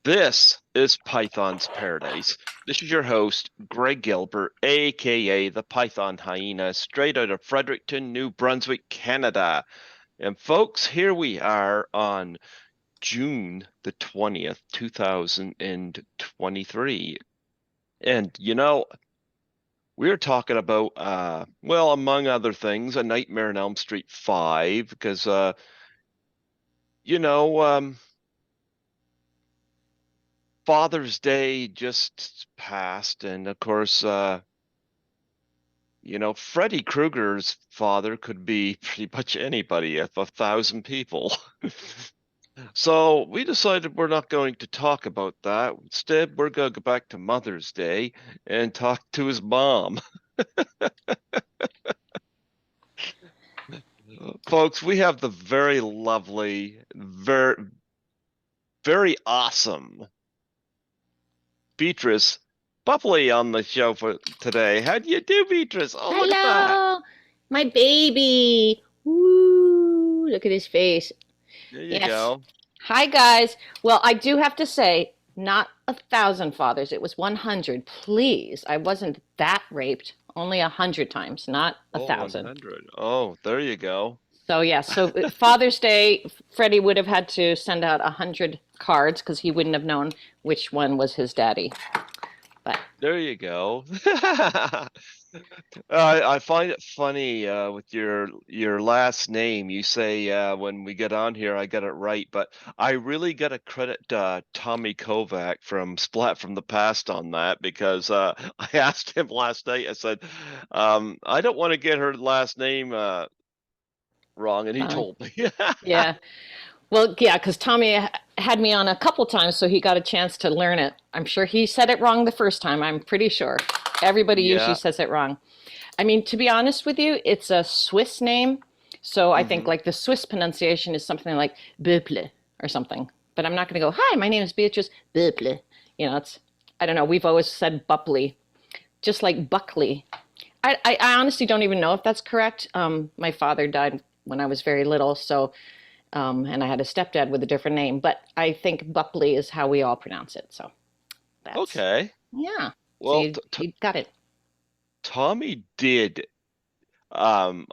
This is Python's Paradise. This is your host, Greg Gilbert, aka the Python Hyena, straight out of Fredericton, New Brunswick, Canada. And folks, here we are on June the 20th, 2023. And we're talking about well, among other things, A Nightmare on Elm Street 5, because you know, um Father's Day just passed, and of course, Freddy Krueger's father could be pretty much anybody, if 1,000 people. So we decided we're not going to talk about that. Instead, we're going to go back to Mother's Day and talk to his mom. Folks, we have the very lovely, very, very awesome Beatrice Boepple on the show for today. How do you do, Beatrice? Oh, look at that. Hello, my baby. Woo, look at his face. There you Yes. go. Hi, guys. Well, I do have to say, not 1,000 fathers. It was 100. Please. I wasn't that raped. Only 100 times, not a Oh, thousand. 100. Oh, there you go. So, yeah. So, Father's Day, Freddie would have had to send out 100 cards because he wouldn't have known which one was his daddy. But There you go. I find it funny with your last name. You say when we get on here, I get it right, but I really got to credit Tommy Kovac from Splat from the Past on that because I asked him last night. I said, I don't want to get her last name wrong, and he uh, told me. yeah. Well, yeah, because Tommy had me on a couple times, so he got a chance to learn it. I'm sure he said it wrong the first time. I'm pretty sure. Everybody usually Yeah. says it wrong. I mean, to be honest with you, it's a Swiss name. So I think Hmm. like the Swiss pronunciation is something like Boepple or something. But I'm not going to go, hi, my name is Beatrice Boepple. I don't know. We've always said Buckley, just like Buckley. I honestly don't even know if that's correct. My father died when I was very little, and I had a stepdad with a different name, but I think Buckley is how we all pronounce it. So that's, Okay. yeah. So Well, you, t t you got it. Tommy did. Um,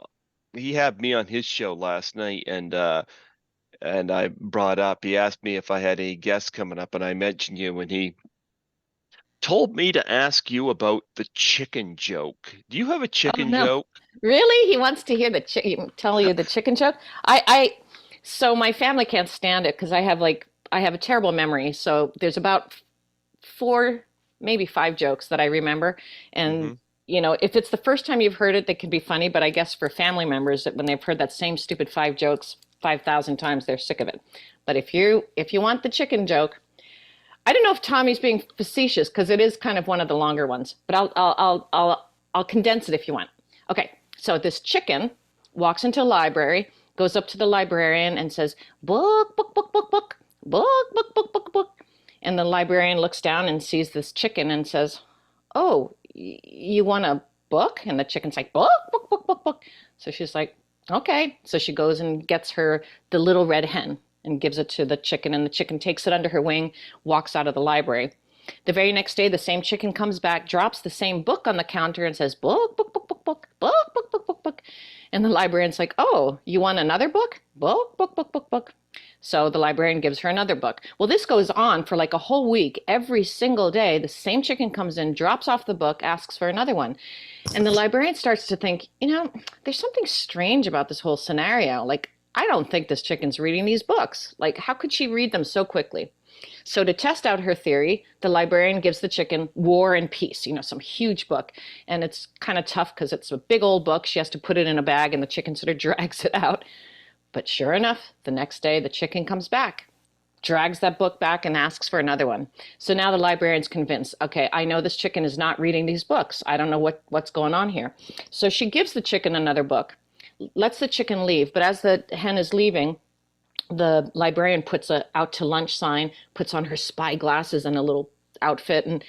he had me on his show last night, and I brought up. He asked me if I had any guests coming up, and I mentioned you, and he told me to ask you about the chicken joke. Do you have a Oh chicken no. joke? Really? He wants to hear tell you the chicken joke? So my family can't stand it because I have a terrible memory. So there's about four, maybe five jokes that I remember. And, Hmm. if it's the first time you've heard it, they can be funny. But I guess for family members, that when they've heard that same stupid five jokes 5,000 times, they're sick of it. But if you want the chicken joke, I don't know if Tommy's being facetious because it is kind of one of the longer ones, but I'll condense it if you want. Okay, so this chicken walks into a library, goes up to the librarian and says, "Book, book, book, book, book, book, book, book, book, book." And the librarian looks down and sees this chicken and says, "Oh, you want a book?" And the chicken's like, "Book, book, book, book, book." So she's like, "Okay." So she goes and gets her the little red hen and gives it to the chicken, and the chicken takes it under her wing, walks out of the library. The very next day, the same chicken comes back, drops the same book on the counter, and says, "Book, book, book, book, book, book, book, book, book, book." And the librarian's like, "Oh, you want another book? Book, book, book, book, book." So the librarian gives her another book. Well, this goes on for like a whole week. Every single day, the same chicken comes in, drops off the book, asks for another one. And the librarian starts to think, there's something strange about this whole scenario. Like, I don't think this chicken's reading these books. Like, how could she read them so quickly? So, to test out her theory, the librarian gives the chicken War and Peace, some huge book. And it's kind of tough because it's a big old book. She has to put it in a bag, and the chicken sort of drags it out. But sure enough, the next day, the chicken comes back, drags that book back, and asks for another one. So now the librarian's convinced, okay, I know this chicken is not reading these books. I don't know what's going on here. So she gives the chicken another book, lets the chicken leave. But as the hen is leaving, the librarian puts a out to lunch sign, puts on her spy glasses and a little outfit, and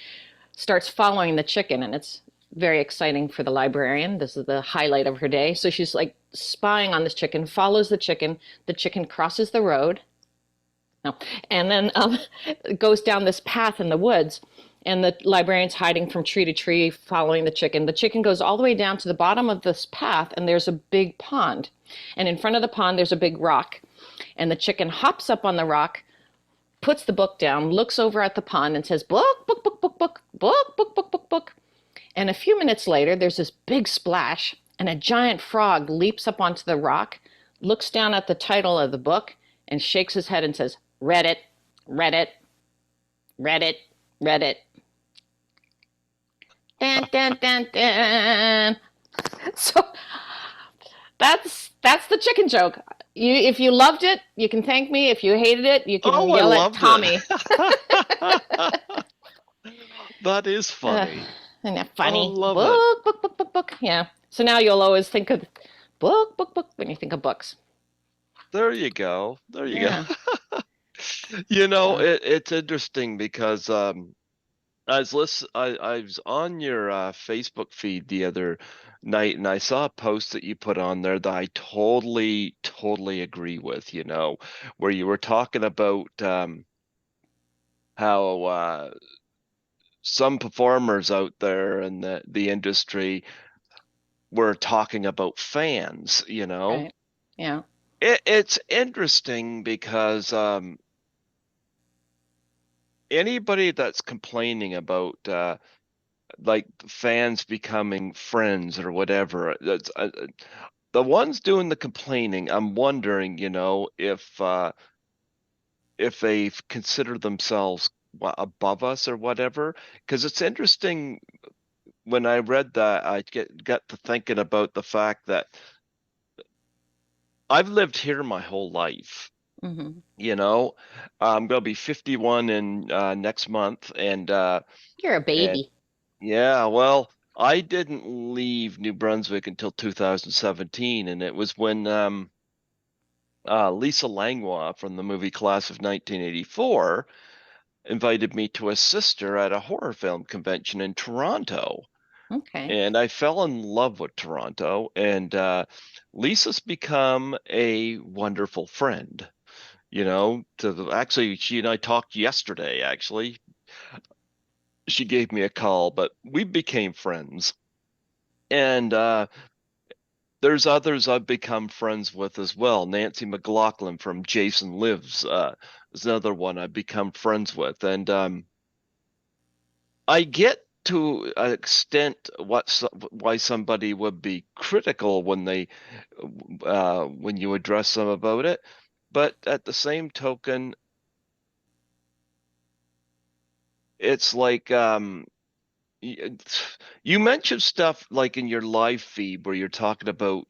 starts following the chicken. And it's very exciting for the librarian. This is the highlight of her day. So she's like spying on this chicken, follows the chicken. The chicken crosses the road, No. And then it goes down this path in the woods, and the librarian's hiding from tree to tree, following the chicken. The chicken goes all the way down to the bottom of this path, and there's a big pond. And in front of the pond, there's a big rock. And the chicken hops up on the rock, puts the book down, looks over at the pond, and says, book, book, book, book, book, book, book, book, book, book. And a few minutes later, there's this big splash, and a giant frog leaps up onto the rock, looks down at the title of the book, and shakes his head and says, read it, read it, read it, read it. Dun, dun, dun, dun. So that's the chicken joke. If you loved it, you can thank me. If you hated it, you can Oh, I yell at loved Tommy. it. That is Uh, funny. Isn't that I funny? love it. Book, book, book, book, book. Yeah. So now you'll always think of book, book, book when you think of books. There you go. There you Yeah. go. You know, So, it's interesting because I was on your Facebook feed the other night and I saw a post that you put on there that I totally agree with, where you were talking about how some performers out there in the industry were talking about fans. right. Yeah. It's interesting because anybody that's complaining about like fans becoming friends or whatever, that's the ones doing the complaining. I'm wondering, if they consider themselves above us or whatever, because it's interesting. When I read that, I got to thinking about the fact that I've lived here my whole life. Hmm. You know, I'm gonna be 51 in next month, You're a and baby. yeah, well, I didn't leave New Brunswick until 2017, and it was when Lisa Langlois from the movie Class of 1984 invited me to assist her at a horror film convention in Toronto. Okay. And I fell in love with Toronto, and Lisa's become a wonderful friend. Actually, she and I talked yesterday, actually. She gave me a call, but we became friends. And there's others I've become friends with as well. Nancy McLaughlin from Jason Lives is another one I've become friends with. And I get to an extent why somebody would be critical when you address them about it. But at the same token, it's like y- you mentioned stuff like in your live feed where you're talking about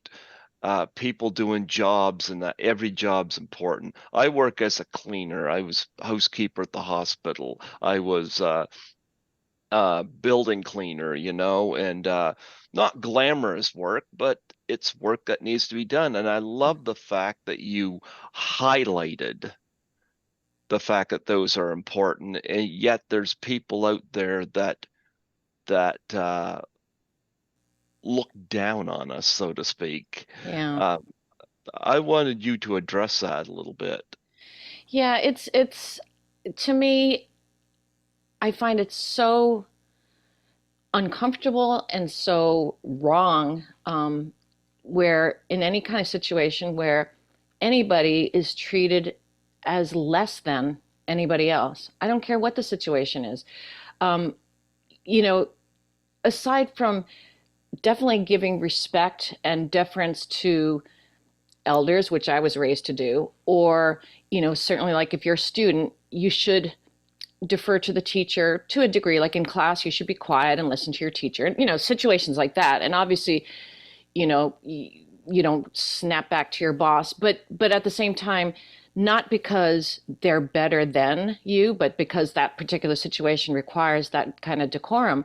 people doing jobs and that every job's important. I work as a cleaner. I was housekeeper at the hospital. I was building cleaner, and not glamorous work, but it's work that needs to be done. And I love the fact that you highlighted the fact that those are important, and yet there's people out there that look down on us, so to speak. Yeah. Uh, I wanted you to address that a little bit. Yeah, it's to me, I find it so uncomfortable and so wrong, where in any kind of situation where anybody is treated as less than anybody else. I don't care what the situation is. Um, you know, aside from definitely giving respect and deference to elders, which I was raised to do, or, certainly like if you're a student, you should defer to the teacher to a degree. Like in class, you should be quiet and listen to your teacher, and, situations like that. And obviously, you don't snap back to your boss, but at the same time, not because they're better than you, but because that particular situation requires that kind of decorum.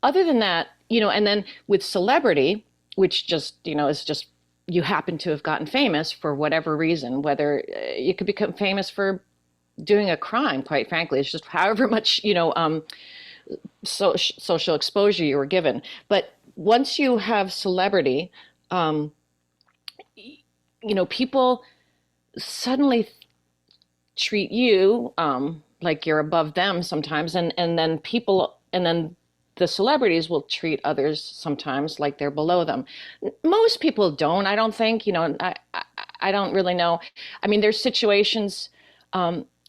Other than that, and then with celebrity, which just, is just, you happen to have gotten famous for whatever reason, whether you could become famous for doing a crime, quite frankly. It's just however much, social exposure you were given. But once you have celebrity, um, people suddenly treat you like you're above them sometimes, and then the celebrities will treat others sometimes like they're below them. Most people don't, I don't think, I don't really know. I mean, there's situations,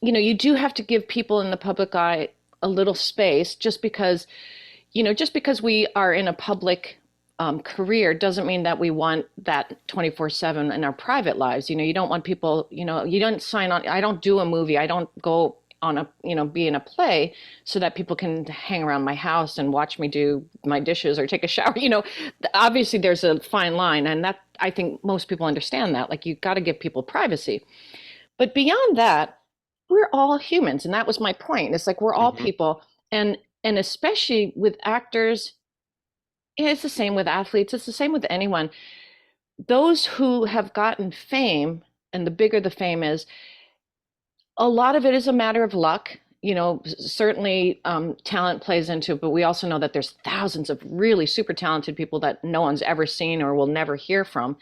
you do have to give people in the public eye a little space, just because we are in a public career doesn't mean that we want that 24/7 in our private lives. You don't want people, you don't sign on. I don't do a movie. I don't go on be in a play so that people can hang around my house and watch me do my dishes or take a shower. Obviously there's a fine line, and that I think most people understand that. Like, you got to give people privacy. But beyond that, we're all humans, and that was my point. It's like we're all Hmm. people, and especially with actors, it's the same with athletes, it's the same with anyone. Those who have gotten fame, and the bigger the fame is, a lot of it is a matter of luck. Certainly talent plays into it, but we also know that there's thousands of really super talented people that no one's ever seen or will never hear from.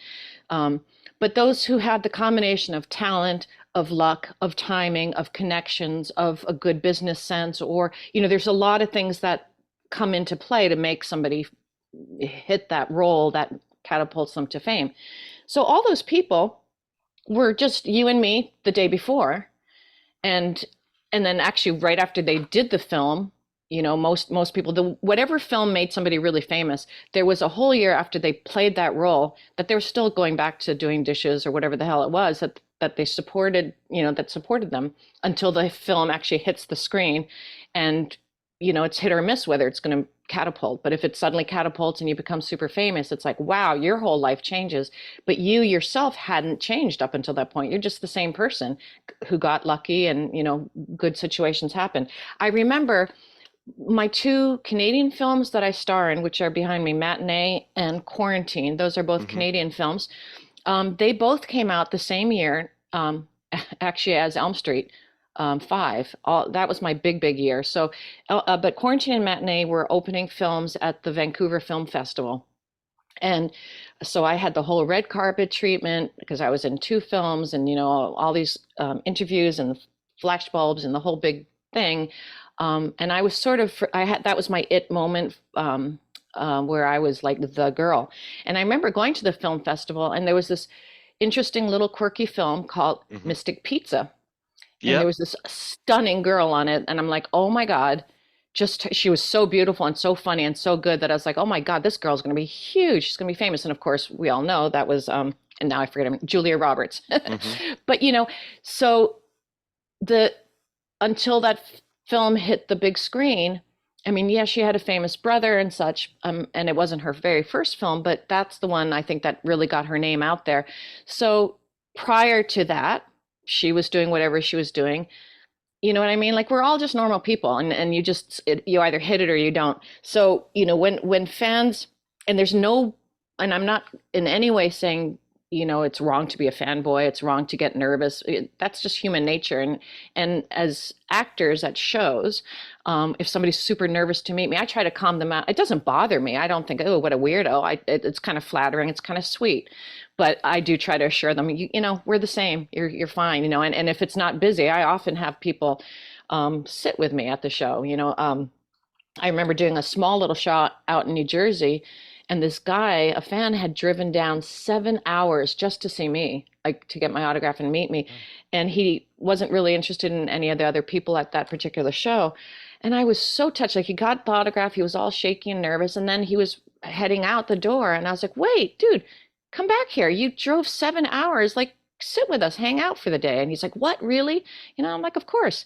Um, but those who have the combination of talent, of luck, of timing, of connections, of a good business sense, or, there's a lot of things that come into play to make somebody hit that role that catapults them to fame. So all those people were just you and me the day before, and then actually right after they did the film, most people, whatever film made somebody really famous, there was a whole year after they played that role that they were still going back to doing dishes or whatever the hell it was that they supported, that supported them until the film actually hits the screen. And it's hit or miss whether it's going to catapult. But if it suddenly catapults and you become super famous, it's like, wow, your whole life changes. But you yourself hadn't changed up until that point. You're just the same person who got lucky, and good situations happen. I remember my two Canadian films that I star in, which are behind me, Matinee and Quarantine. Those are both Hmm. Canadian films. They both came out the same year, actually, as Elm Street 5. That was my big year. So, but Quarantine and Matinee were opening films at the Vancouver Film Festival. And so I had the whole red carpet treatment because I was in two films, and all these interviews and flashbulbs and the whole big thing. And I was that was my it moment, where I was like the girl. And I remember going to the film festival, and there was this interesting little quirky film called Hmm. Mystic Pizza, and there Yep. was this stunning girl on it, and I'm like, oh my god, just she was so beautiful and so funny and so good that I was like, oh my god, this girl's going to be huge, she's going to be famous. And of course we all know that was and now I forget her, Julia Roberts. Hmm. But so the until that film hit the big screen, I mean, yeah, she had a famous brother and such, and it wasn't her very first film, but that's the one I think that really got her name out there. So prior to that, she was doing whatever she was doing. You know what I mean? Like, we're all just normal people, and you either hit it or you don't. So, when fans, and there's no, and I'm not in any way saying, it's wrong to be a fanboy, it's wrong to get nervous. That's just human nature. And as actors at shows, if somebody's super nervous to meet me, I try to calm them out. It doesn't bother me. I don't think, oh, what a weirdo. It's kind of flattering. It's kind of sweet. But I do try to assure them, we're the same. You're fine. And if it's not busy, I often have people sit with me at the show. I remember doing a small little shot out in New Jersey, and this guy, a fan, had driven down 7 hours just to see me, like to get my autograph and meet me. And he wasn't really interested in any of the other people at that particular show. And I was so touched. Like, he got the autograph, he was all shaky and nervous, and then he was heading out the door. And I was like, wait, dude, come back here. You drove 7 hours. Like, sit with us, hang out for the day. And he's like, what, really? I'm like, of course.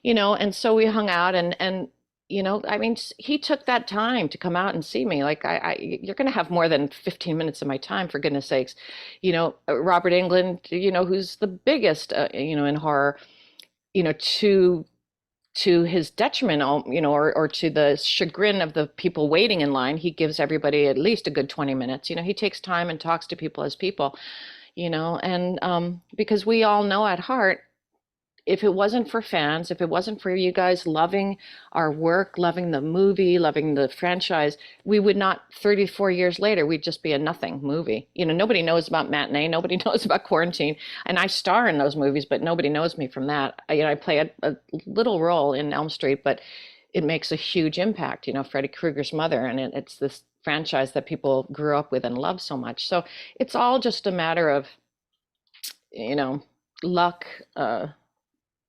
And so we hung out, and I mean, he took that time to come out and see me. Like, you're going to have more than 15 minutes of my time, for goodness sakes. Robert Englund, who's the biggest, in horror, to his detriment, or to the chagrin of the people waiting in line, he gives everybody at least a good 20 minutes. He takes time and talks to people as people, and because we all know at heart, if it wasn't for fans, if it wasn't for you guys loving our work, loving the movie, loving the franchise, we would not, 34 years later, we'd just be a nothing movie. Nobody knows about Matinee, nobody knows about Quarantine, and I star in those movies, but nobody knows me from that. I play a little role in Elm Street, but it makes a huge impact. Freddy Krueger's mother, and it's this franchise that people grew up with and love so much. So it's all just a matter of, you know, luck,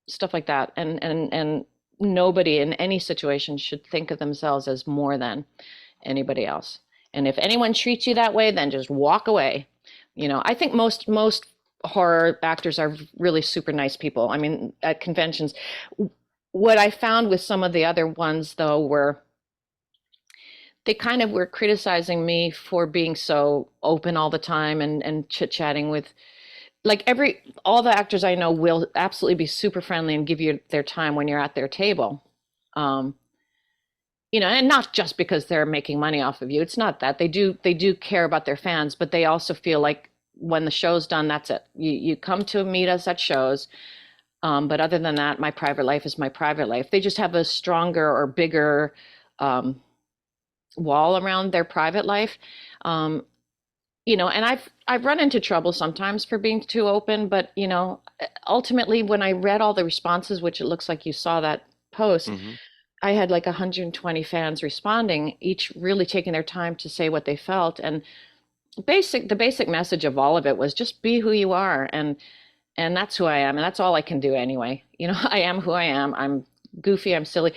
stuff like that. And nobody in any situation should think of themselves as more than anybody else. And if anyone treats you that way, then just walk away. I think most horror actors are really super nice people. I mean, at conventions, what I found with some of the other ones though were they kind of were criticizing me for being so open all the time and chit-chatting with, like, all the actors I know will absolutely be super friendly and give you their time when you're at their table. Um, and not just because they're making money off of you. It's not that. They do care about their fans, but they also feel like when the show's done, that's it. You come to meet us at shows. But other than that, my private life is my private life. They just have a stronger or bigger wall around their private life. And I've run into trouble sometimes for being too open, but ultimately when I read all the responses, which it looks like you saw that post, Hmm. I had like 120 fans responding, each really taking their time to say what they felt. And the basic message of all of it was just be who you are, and that's who I am, and that's all I can do anyway. I am who I am. I'm goofy, I'm silly.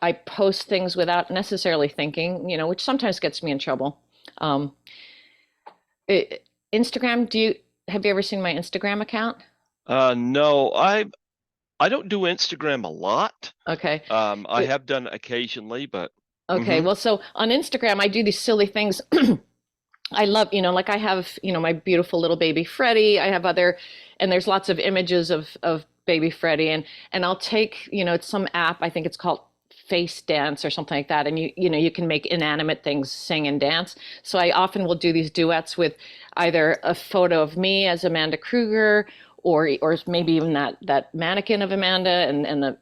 I post things without necessarily thinking, which sometimes gets me in trouble. Um, Instagram, have you ever seen my Instagram account? No, I don't do Instagram a lot. Okay. I have done occasionally, but Okay. hmm. Well, so on Instagram, I do these silly things. I love, like I have, my beautiful little baby Freddie. I have and there's lots of images of baby Freddie, and I'll take, it's some app, I think it's called Face Dance or something like that, and you can make inanimate things sing and dance. So I often will do these duets with either a photo of me as Amanda Krueger, or maybe even that mannequin of Amanda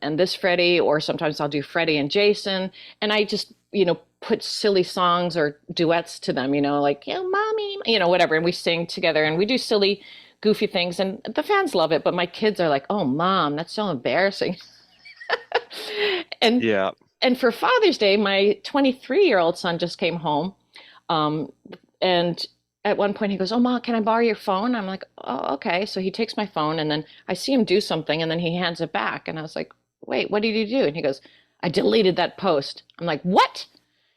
and this Freddie, or sometimes I'll do Freddie and Jason, and I just put silly songs or duets to them, like, mommy, whatever, and we sing together and we do silly, goofy things, and the fans love it. But my kids are like, "Oh, mom, that's so embarrassing." and Yeah. and for Father's Day, my 23-year-old son just came home, um, and at one point he goes, "Oh, mom, can I borrow your phone?" I'm like, "Oh, okay." So he takes my phone, and then I see him do something, and then he hands it back, and I was like, "Wait, what did you do?" And he goes, "I deleted that post." I'm like, "What?"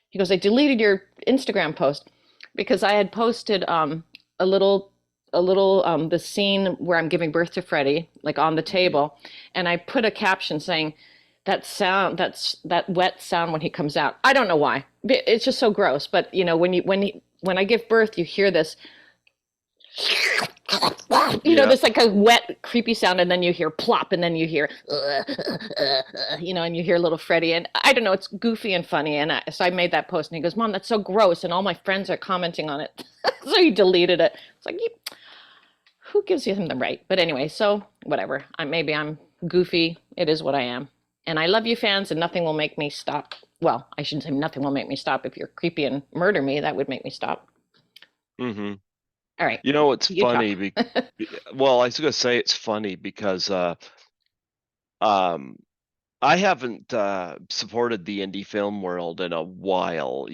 He goes, "I deleted your Instagram post because I had posted a little the scene where I'm giving birth to Freddie, like on the Hmm. table, and I put a caption saying that wet sound when he comes out. I don't know why. It's just so gross. But when I give birth, you hear this, Yeah. this like a wet, creepy sound, and then you hear plop, and then you hear, and you hear little Freddie, and I don't know, it's goofy and funny, and so I made that post, and he goes, "Mom, that's so gross," and all my friends are commenting on it, so he deleted it. It's like, who gives him the right? But anyway, so whatever. Maybe I'm goofy. It is what I am, and I love you, fans, and nothing will make me stop. Well, I shouldn't say nothing will make me stop. If you're creepy and murder me, that would make me stop. Hmm. All right, It's you talk. funny. Well, I was gonna say it's funny because um, I haven't supported the indie film world in a while.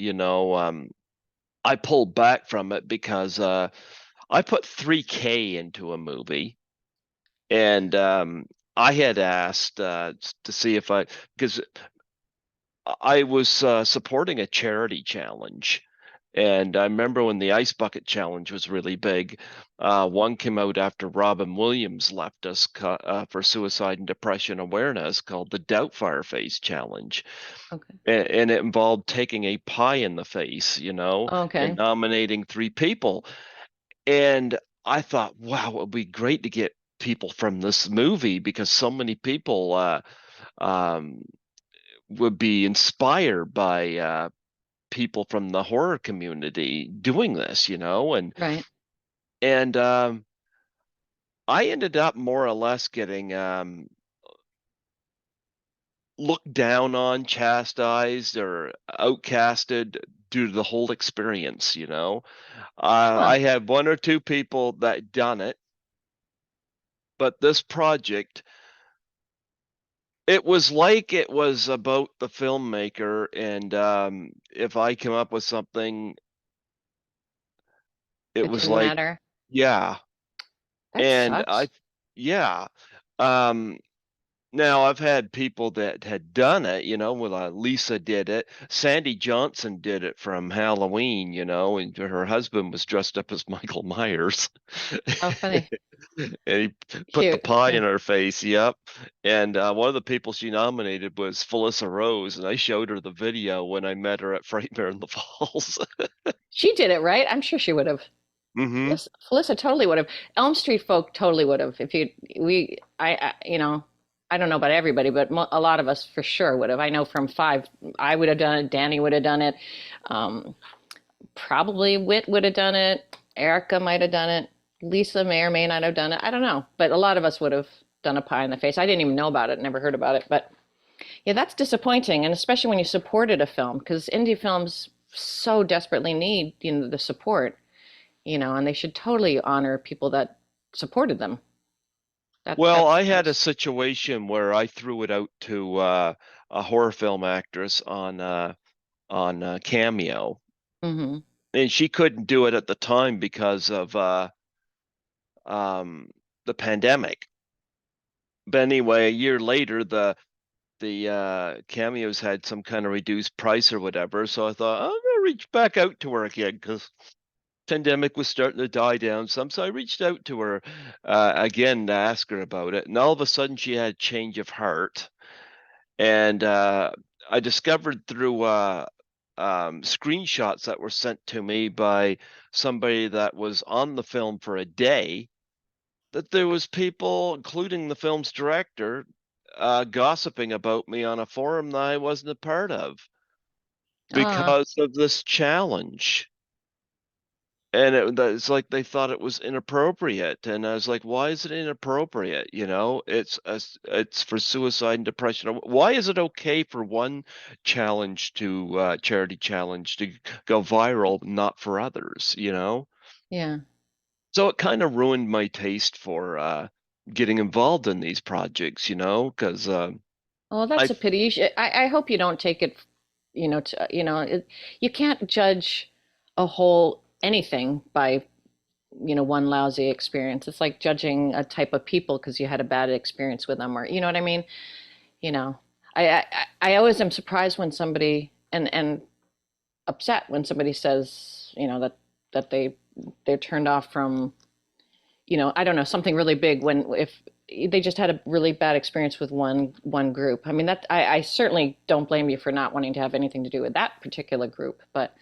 I pulled back from it because I put 3K into a movie, and I had asked to see if because I was supporting a charity challenge. And I remember when the Ice Bucket Challenge was really big, one came out after Robin Williams left us for suicide and depression awareness called the Doubtfire Face Challenge. Okay. And it involved taking a pie in the face, and Okay. nominating three people. And I thought, wow, it would be great to get people from this movie because so many people um, would be inspired by people from the horror community doing this, Right. and I ended up more or less getting looked down on, chastised, or outcasted due to the whole experience, you know. Huh. I had one or two people that done it, but this project, it was like it was about the filmmaker, and if I come up with something, it It was didn't like, matter. yeah, That and I, sucks. yeah. Um, Now I've had people that had done it, well, Lisa did it. Sandy Johnson did it from Halloween, and her husband was dressed up as Michael Myers. Oh, funny. And he put the Cute. pie Yeah. in her face, yep. And one of the people she nominated was Felissa Rose, and I showed her the video when I met her at Frightmare in the Falls. She did it, right? I'm sure she would have. Hmm. Felissa totally would have. Elm Street folk totally would have. If you, we, I don't know about everybody, but a lot of us for sure would have. I know from five, I would have done it. Danny would have done it. Um, Probably Whit would have done it. Erica might have done it. Lisa may or may not have done it. I don't know, but a lot of us would have done a pie in the face. I didn't even know about it, never heard about it, but yeah, that's disappointing, and especially when you supported a film, because indie films so desperately need the support, and they should totally honor people that supported them. Well, That's I had a nice. situation where I threw it out to a horror film actress on Cameo, Mm-hmm. and she couldn't do it at the time because of um, the pandemic. But anyway, a year later, the Cameos had some kind of reduced price or whatever, so I thought I'm gonna reach back out to her again because pandemic was starting to die down some. So I reached out to her again to ask her about it, and all of a sudden she had a change of heart. And I discovered through screenshots that were sent to me by somebody that was on the film for a day that there was people, including the film's director, gossiping about me on a forum that I wasn't a part of Uh, because of this challenge. And it's like they thought it was inappropriate, and I was like, "Why is it inappropriate?" It's for suicide and depression. Why is it okay for one challenge to charity challenge to go viral, not for others? yeah. So it kind of ruined my taste for getting involved in these projects, because Well, that's I a pity. I hope you don't take it, you can't judge a whole anything by one lousy experience. It's like judging a type of people because you had a bad experience with them, or you know what I mean. You know, I always am surprised when somebody and upset when somebody says that they're turned off from I don't know, something really big when if they just had a really bad experience with one group. I mean that I certainly don't blame you for not wanting to have anything to do with that particular group, but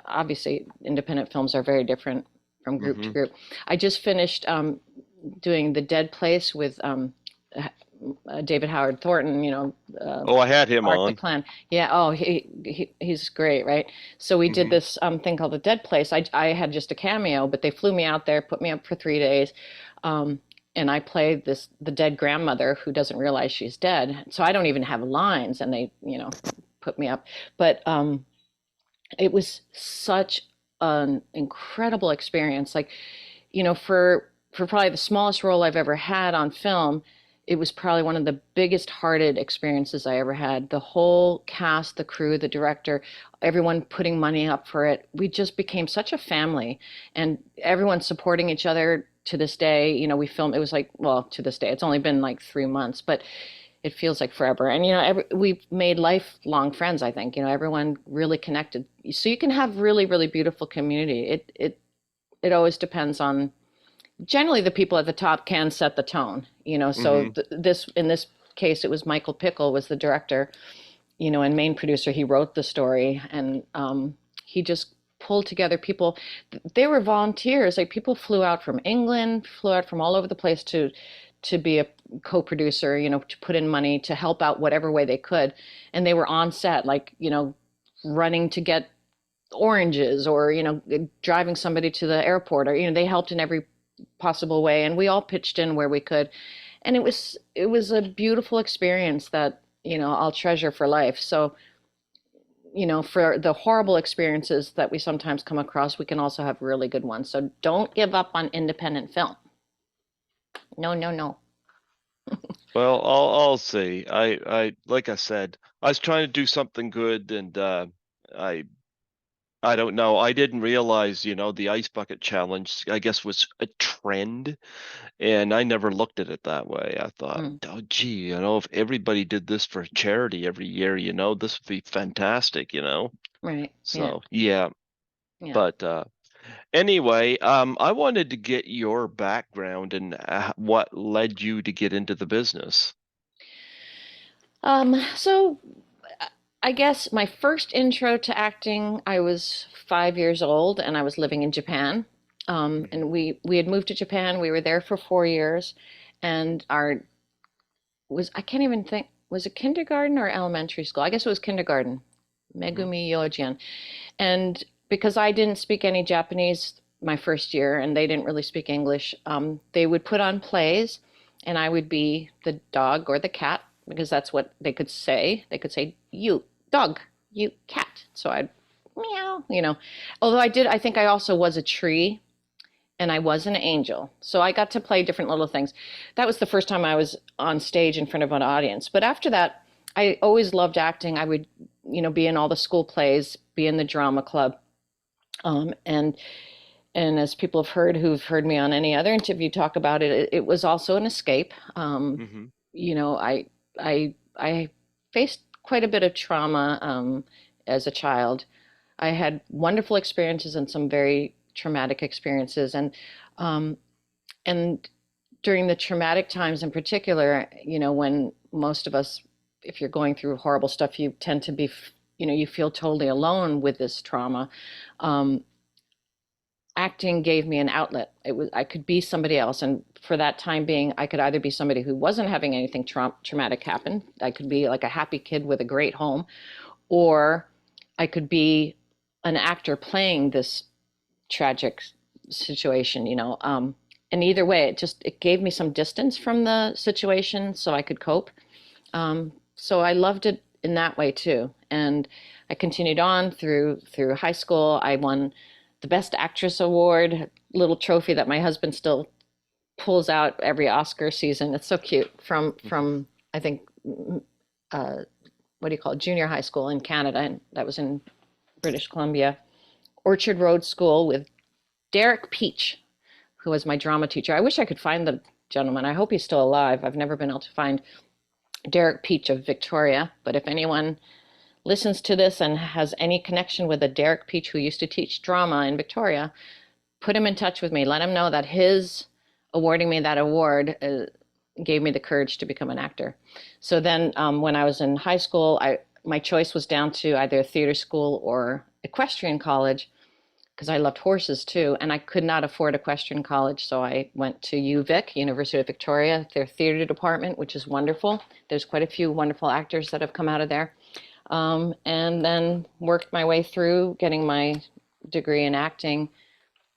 obviously independent films are very different from group to hmm group. I just finished doing The Dead Place with David Howard Thornton, Oh, I had him Art the on. Clan. Yeah. Oh, he's great, right? So we did Hmm. this thing called The Dead Place. I had just a cameo, but they flew me out there, put me up for 3 days, um, and I played the dead grandmother who doesn't realize she's dead. So I don't even have lines, and they put me up. But it was such an incredible experience. Like for probably the smallest role I've ever had on film, it was probably one of the biggest hearted experiences I ever had. The whole cast, the crew, the director, everyone putting money up for it. We just became such a family, and everyone supporting each other to this day. We filmed, it was like, well, to this day, it's only been like 3 months, but it feels like forever. And we've made lifelong friends. I think everyone really connected. So you can have really, really beautiful community. It always depends on generally the people at the top can set the tone. So hmm this in this case, it was Michael Pickle was the director, and main producer. He wrote the story, and he just pulled together people. They were volunteers. Like people flew out from England, flew out from all over the place to be a co-producer, to put in money to help out whatever way they could. And they were on set, like, running to get oranges or, driving somebody to the airport or, they helped in every possible way. And we all pitched in where we could. And it was a beautiful experience that, I'll treasure for life. So, for the horrible experiences that we sometimes come across, we can also have really good ones. So don't give up on independent film. No, no, no. Well, I'll see. Like I said, I was trying to do something good, and I I don't know. I didn't realize, the ice bucket challenge, I guess, was a trend, and I never looked at it that way. I thought, Mm, oh, gee, if everybody did this for charity every year, this would be fantastic, right. Yeah. So, yeah. Yeah. But anyway, I wanted to get your background and what led you to get into the business. So I guess my first intro to acting, I was 5 years old and I was living in Japan. Mhm. And we had moved to Japan. We were there for 4 years, and our was I can't even think, was it kindergarten or elementary school? I guess it was kindergarten. Mhm. Megumi Yojian. And because I didn't speak any Japanese my first year and they didn't really speak English, they would put on plays and I would be the dog or the cat because that's what they could say. They could say, you dog, you cat. So I'd meow. Although I think I also was a tree and I was an angel. So I got to play different little things. That was the first time I was on stage in front of an audience. But after that, I always loved acting. I would, be in all the school plays, be in the drama club. And as people have heard who've heard me on any other interview talk about it, it was also an escape. Mhm. You know, I I faced quite a bit of trauma as a child. I had wonderful experiences and some very traumatic experiences, um, and during the traumatic times in particular, when most of us, if you're going through horrible stuff, you tend to be, you feel totally alone with this trauma. Um, Acting gave me an outlet. I could be somebody else, and for that time being, I could either be somebody who wasn't having anything traumatic happen. I could be like a happy kid with a great home, or I could be an actor playing this tragic situation. And either way, it gave me some distance from the situation, so I could cope. So I loved it in that way too. And I continued on through high school. I won the Best Actress Award, little trophy that my husband still pulls out every Oscar season. It's so cute Mhm. from I think uh, what do you call it, junior high school in Canada, and that was in British Columbia. Orchard Road School with Derek Peach, who was my drama teacher. I wish I could find the gentleman. I hope he's still alive. I've never been able to find Derek Peach of Victoria, but if anyone listens to this and has any connection with a Derek Peach who used to teach drama in Victoria, put him in touch with me. Let him know that his awarding me that award gave me the courage to become an actor. So then, when I was in high school, my choice was down to either theater school or equestrian college because I loved horses too, and I could not afford equestrian college, so I went to UVic, University of Victoria, their theater department, which is wonderful. There's quite a few wonderful actors that have come out of there, and then worked my way through getting my degree in acting.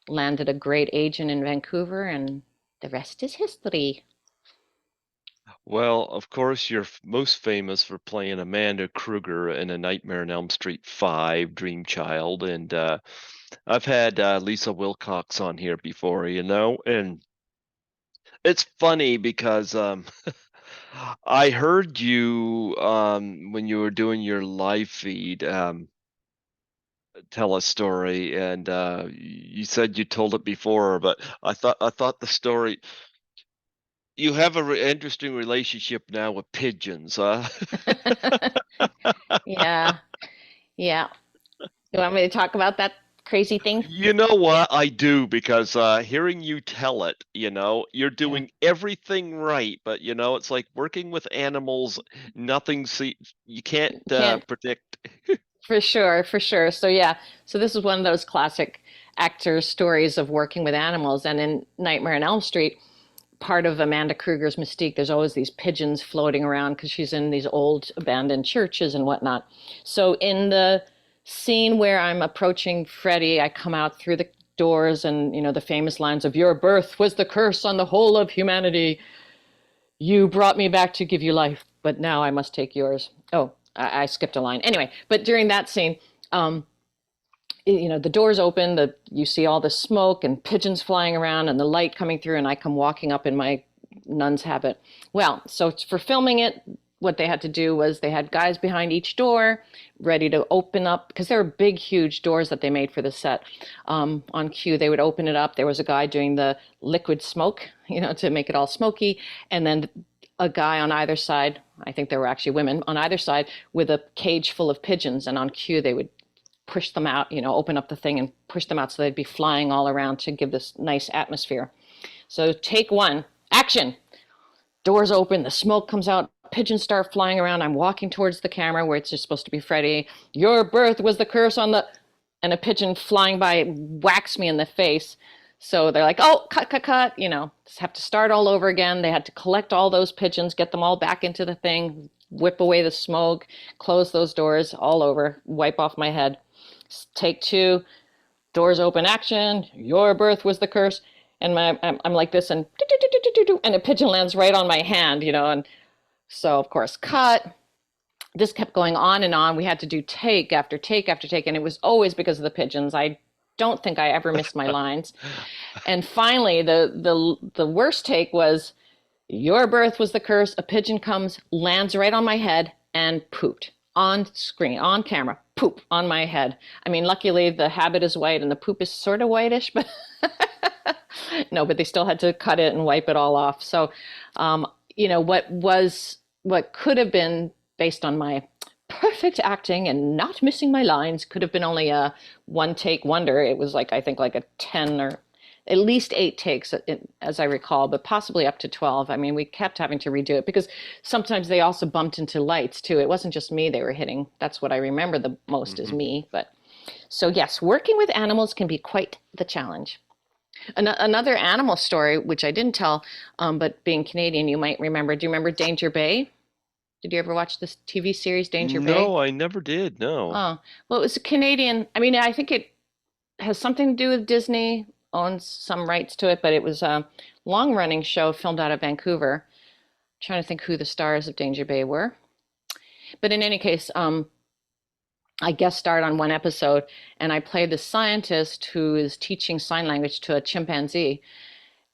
Landed a great agent in Vancouver, and the rest is history. Well, of course, you're most famous for playing Amanda Krueger in A Nightmare on Elm Street 5, Dream Child, and I've had Lisa Wilcox on here before, and it's funny because I heard you when you were doing your live feed tell a story, and you said you told it before, but I thought the story. You have a interesting relationship now with pigeons, huh? Yeah, yeah. You want me to talk about that crazy thing? You know what? I do because hearing you tell it, you're Yeah, doing everything right, but it's like working with animals, you can't can't. predict. For sure, for sure. So yeah, so this is one of those classic actor stories of working with animals. And in Nightmare on Elm Street, part of Amanda Kruger's mystique, there's always these pigeons floating around because she's in these old abandoned churches and whatnot. So in the scene where I'm approaching Freddie, I come out through the doors and the famous lines of "Your birth was the curse on the whole of humanity. You brought me back to give you life. but now I must take yours. Oh, I skipped a line. Anyway, but during that scene, um, the doors open, you see all the smoke and pigeons flying around and the light coming through, and I come walking up in my nun's habit. Well, so for filming it, what they had to do was they had guys behind each door ready to open up because there were big, huge doors that they made for the set. On cue, they would open it up. There was a guy doing the liquid smoke, to make it all smoky, and then a guy on either side. I think there were actually women on either side with a cage full of pigeons, and on cue they would push them out, open up the thing and push them out so they'd be flying all around to give this nice atmosphere. So take one, action. Doors open, the smoke comes out, pigeons start flying around. I'm walking towards the camera where it's just supposed to be Freddie. Your birth was the curse on the... And a pigeon flying by whacks me in the face. So they're like, oh, cut, cut, cut. Just have to start all over again. They had to collect all those pigeons, get them all back into the thing, whip away the smoke, close those doors all over, wipe off my head. Take two, doors open, action. Your birth was the curse. And I'm like this, and a pigeon lands right on my hand, and so of course cut. This kept going on and on. We had to do take after take after take, and it was always because of the pigeons. I don't think I ever missed my lines. And finally, the worst take was, your birth was the curse. A pigeon comes, lands right on my head, and pooped on screen, on camera, poop on my head. I mean, luckily the habit is white and the poop is sort of whitish, but no, but they still had to cut it and wipe it all off. So, what could have been based on my perfect acting and not missing my lines could have been only a one take wonder. It was I think a 10 or at least 8 takes, as I recall, but possibly up to 12. I mean, we kept having to redo it because sometimes they also bumped into lights too. It wasn't just me they were hitting. That's what I remember the most is me. But so yes, working with animals can be quite the challenge. Another animal story, which I didn't tell, but being Canadian, you might remember. Do you remember Danger Bay? Did you ever watch this TV series, Danger Bay? No, I never did. No. Oh, well, it was a Canadian. I mean, I think it has something to do with Disney, owns some rights to it, but it was a long-running show filmed out of Vancouver. I'm trying to think who the stars of Danger Bay were. But in any case, I guest starred on one episode, and I played the scientist who is teaching sign language to a chimpanzee.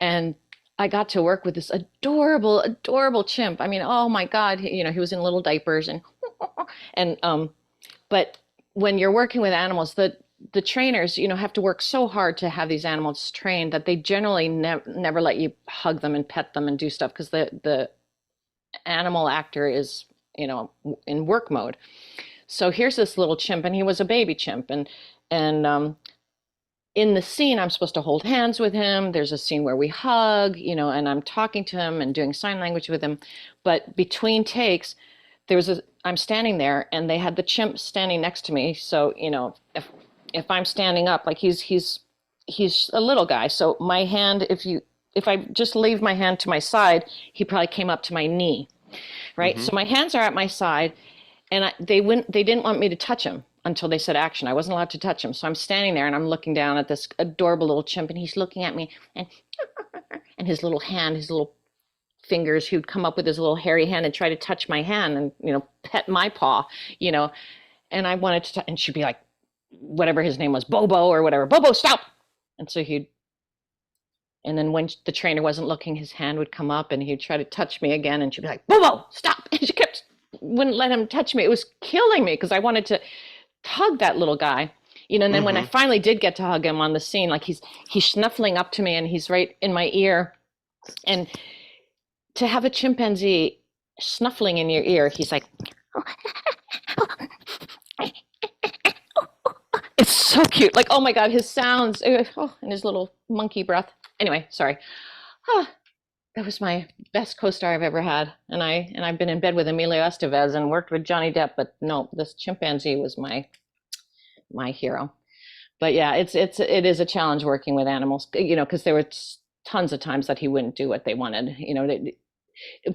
And I got to work with this adorable, adorable chimp. I mean, oh my God, he was in little diapers and but when you're working with animals, the trainers, have to work so hard to have these animals trained that they generally never let you hug them and pet them and do stuff because the animal actor is, in work mode. So here's this little chimp, and he was a baby chimp, and in the scene, I'm supposed to hold hands with him. There's a scene where we hug, and I'm talking to him and doing sign language with him. But between takes, I'm standing there, and they had the chimp standing next to me. So, if I'm standing up, he's a little guy. So my hand, if I just leave my hand to my side, he probably came up to my knee, right? So my hands are at my side, and they didn't want me to touch him until they said action. I wasn't allowed to touch him. So I'm standing there and I'm looking down at this adorable little chimp, and he's looking at me, and his little hand, his little fingers, he would come up with his little hairy hand and try to touch my hand and, pet my paw, and I wanted to, and she'd be like, whatever his name was, Bobo or whatever, Bobo, stop. And so and then when the trainer wasn't looking, his hand would come up and he'd try to touch me again, and she'd be like, Bobo, stop. And she wouldn't let him touch me. It was killing me because I wanted to hug that little guy, and then when I finally did get to hug him on the scene, he's snuffling up to me and he's right in my ear, and to have a chimpanzee snuffling in your ear, he's like, it's so cute. Oh my God, his sounds, and his little monkey breath. Anyway, sorry. That was my best co-star I've ever had. And I've been in bed with Emilio Estevez and worked with Johnny Depp, but no, this chimpanzee was my hero. But yeah, it is a challenge working with animals, because there were tons of times that he wouldn't do what they wanted.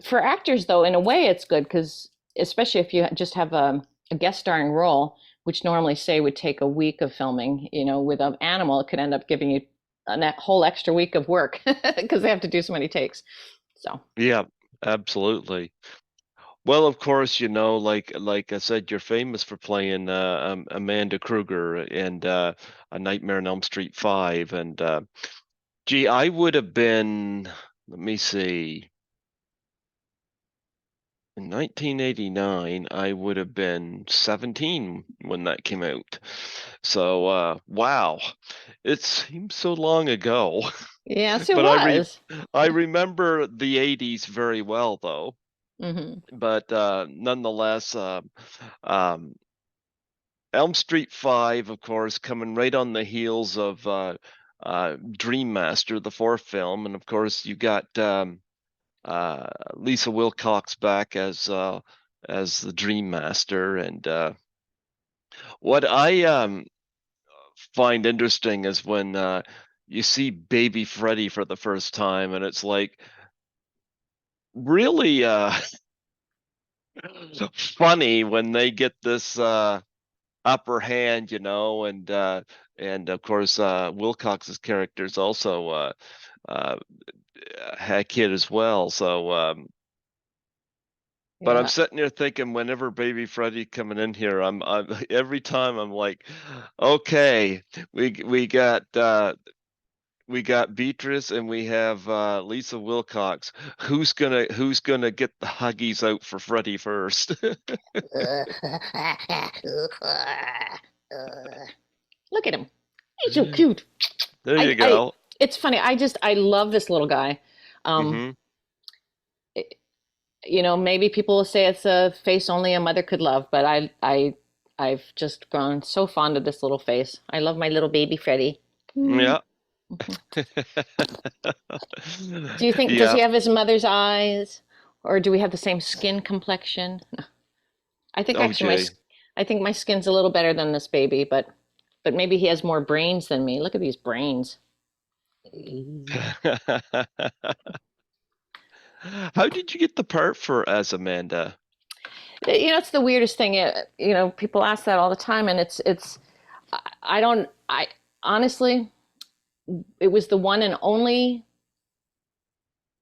For actors though, in a way it's good because especially if you just have a guest starring role, which normally say would take a week of filming, with an animal, it could end up giving you a whole extra week of work because they have to do so many takes. So Yeah, absolutely. Well, of course, like I said, you're famous for playing Amanda Krueger and A Nightmare on Elm Street 5. And gee, I would have been, let me see, in 1989, I would have been 17 when that came out. So, wow, it seems so long ago. Yes, it But was. I remember the 80s very well, though. Hmm. But nonetheless, um, Elm Street 5, of course, coming right on the heels of Dream Master, the fourth film, and of course you got Lisa Wilcox back as the Dream Master. And what I find interesting is when you see Baby Freddy for the first time, and it's like really funny when they get this upper hand, and of course Wilcox's character is also uh, a kid as well. So, but I'm Yeah. sitting here thinking, whenever Baby Freddy coming in here, I'm every time I'm like, okay, we got Beatrice and we have Lisa Wilcox. Who's gonna get the huggies out for Freddy first? Look at him. He's so cute. There you I go. it's funny. I love this little guy. Um, Hmm. maybe people will say it's a face only a mother could love, but I've just grown so fond of this little face. I love my little baby Freddie. Mm. Yeah. Do you think, does he Yeah. have his mother's eyes, or do we have the same skin complexion? I think Oh, actually Jay. I think my skin's a little better than this baby, but maybe he has more brains than me. Look at these brains. How did you get the part for as Amanda? It's the weirdest thing. People ask that all the time, and I don't, I honestly, it was the one and only,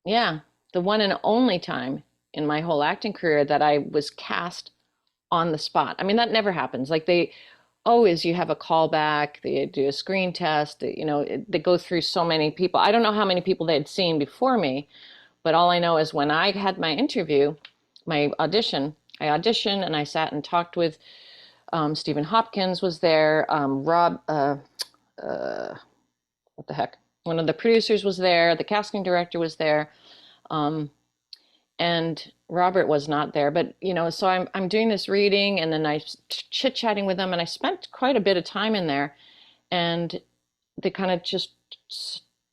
yeah, the one and only time in my whole acting career that I was cast on the spot. I mean, that never happens. Like they always, you have a callback, they do a screen test, they go through so many people. I don't know how many people they had seen before me, but all I know is when I had my interview, my audition, I auditioned and I sat and talked with Stephen Hopkins was there. What the heck? One of the producers was there. The casting director was there. Um, and Robert was not there. But so I'm doing this reading, and then I chit chatting with them, and I spent quite a bit of time in there, and they kind of just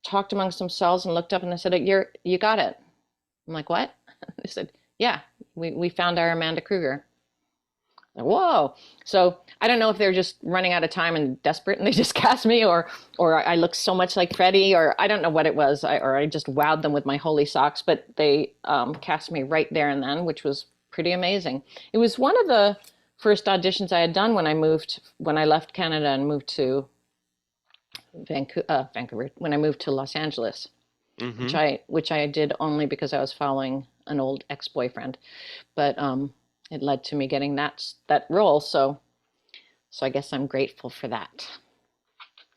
talked amongst themselves and looked up, and they said, You got it." I'm like, "What?" They said, "Yeah, we found our Amanda Krueger." Like, whoa! So I don't know if they're just running out of time and desperate, and they just cast me, or I look so much like Freddie, or I don't know what it was, or I just wowed them with my holy socks. But they cast me right there and then, which was pretty amazing. It was one of the first auditions I had done when I left Canada and moved to Vancouver, when I moved to Los Angeles, which Hmm. I did only because I was following an old ex-boyfriend, but it led to me getting that role. So I guess I'm grateful for that.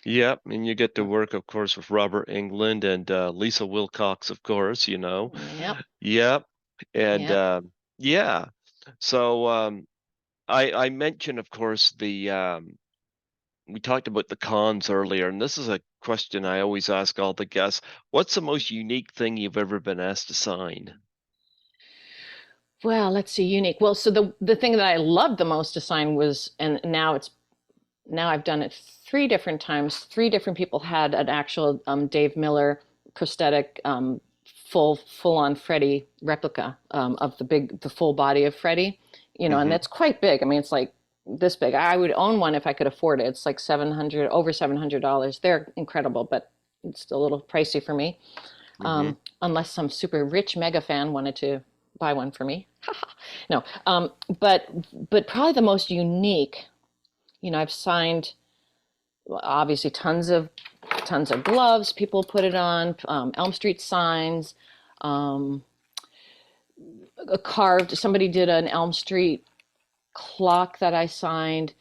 Yep, and you get to work, of course, with Robert England and Lisa Wilcox, of course, you know. Yep, Yep. And yep. yeah. So I mentioned, of course, the we talked about the cons earlier, and this is a question I always ask all the guests. What's the most unique thing you've ever been asked to sign? Well, let's see, unique. Well, so the thing that I loved the most to sign was, and now I've done it three different times. Three different people had an actual Dave Miller prosthetic, full on Freddy replica of the full body of Freddy. And Hmm. that's quite big. I mean, it's like this big. I would own one if I could afford it. It's like over $700. They're incredible, but it's a little pricey for me. Hmm. Unless some super rich mega fan wanted to buy one for me. No, but probably the most unique. I've signed obviously tons of gloves. People put it on Elm Street signs, um, carved. Somebody did an Elm Street clock that I signed.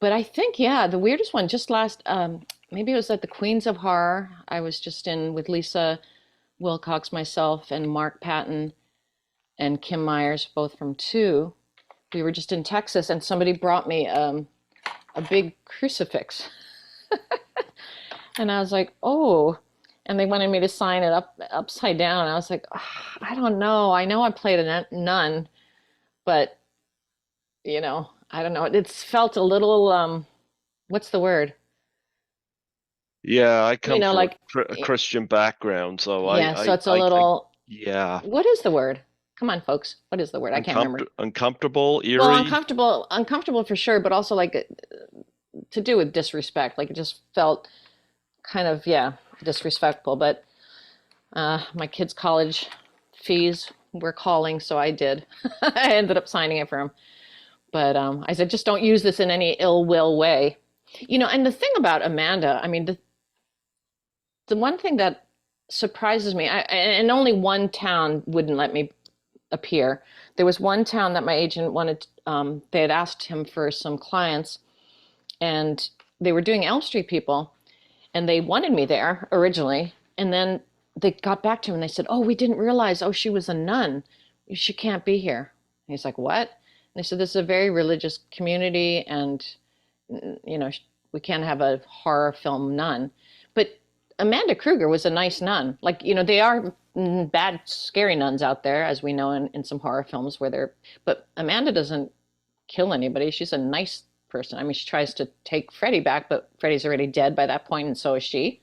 But I think, yeah, the weirdest one just last, maybe it was at the Queens of Horror. I was just in with Lisa Wilcox, myself, and Mark Patton and Kim Myers, both from Two. We were just in Texas, and somebody brought me a big crucifix. And I was like, oh. And they wanted me to sign it upside down. I was like, "Ah, I don't know. I know I played a nun, but I don't know. It's felt a little, what's the word? Yeah, I come from Like, a Christian background, so yeah, so it's a I little, yeah, what is the word? Come on, folks. What is the word? I can't remember. uncomfortable, Well, eerie. uncomfortable for sure, but also like to do with disrespect. Like it just felt kind of, yeah, disrespectful. But my kids' college fees were calling, so I did. I ended up signing it for them. But I said, just don't use this in any ill will way. And the thing about Amanda, I mean, the one thing that surprises me, and only one town wouldn't let me appear. There was one town that my agent wanted, they had asked him for some clients, and they were doing Elm Street people, and they wanted me there originally. And then they got back to him and they said, oh, we didn't realize, oh, she was a nun. She can't be here. And he's like, what? And they said, this is a very religious community, and, you know, we can't have a horror film nun. But Amanda Krueger was a nice nun. Like, they are bad, scary nuns out there, as we know in some horror films where they're, but Amanda doesn't kill anybody. She's a nice person. I mean, she tries to take Freddie back, but Freddie's already dead by that point, and so is she.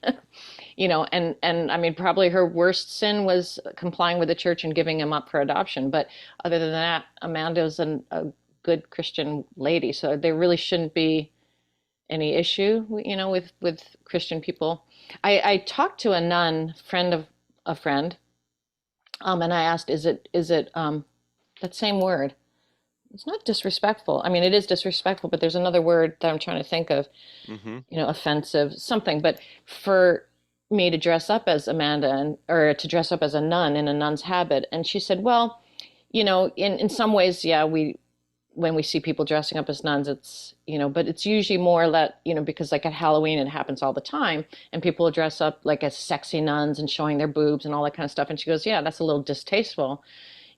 And I mean, probably her worst sin was complying with the church and giving him up for adoption. But other than that, Amanda's a good Christian lady. So there really shouldn't be any issue, with Christian people. I talked to a nun, friend of a friend, and I asked, is it that same word? It's not disrespectful. I mean, it is disrespectful, but there's another word that I'm trying to think of, Hmm. offensive, something. But for me to dress up as Amanda or to dress up as a nun in a nun's habit, and she said, well, in some ways, yeah, when we see people dressing up as nuns, it's, but it's usually more that, because like at Halloween, it happens all the time, and people will dress up like as sexy nuns and showing their boobs and all that kind of stuff. And she goes, yeah, that's a little distasteful,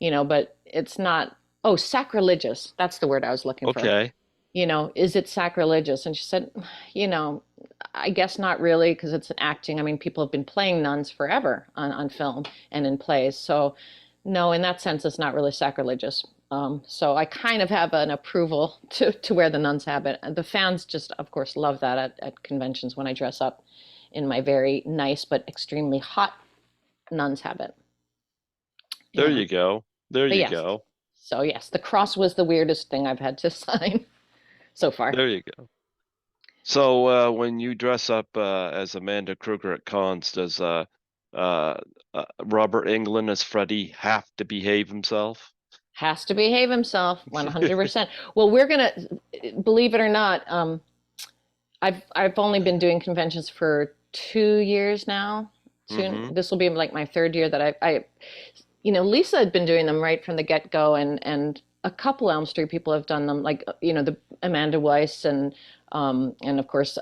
but it's not, oh, sacrilegious. That's the word I was looking for. Okay. Is it sacrilegious? And she said, you know, I guess not really, because it's an acting. I mean, people have been playing nuns forever on film and in plays. So, no, in that sense, it's not really sacrilegious. So I kind of have an approval to wear the nun's habit. The fans just, of course, love that at conventions when I dress up in my very nice but extremely hot nun's habit. There Yeah. you go. There But you yes. go. So yes, the cross was the weirdest thing I've had to sign so far. There you go. So when you dress up as Amanda Krueger at cons, does Robert Englund as Freddy have to behave himself? Has to behave himself 100%. Well, we're gonna, believe it or not, I've only been doing conventions for 2 years now. Soon Hmm. this will be like my third year that Lisa had been doing them right from the get-go, and a couple Elm Street people have done them, like the Amanda Weiss and of course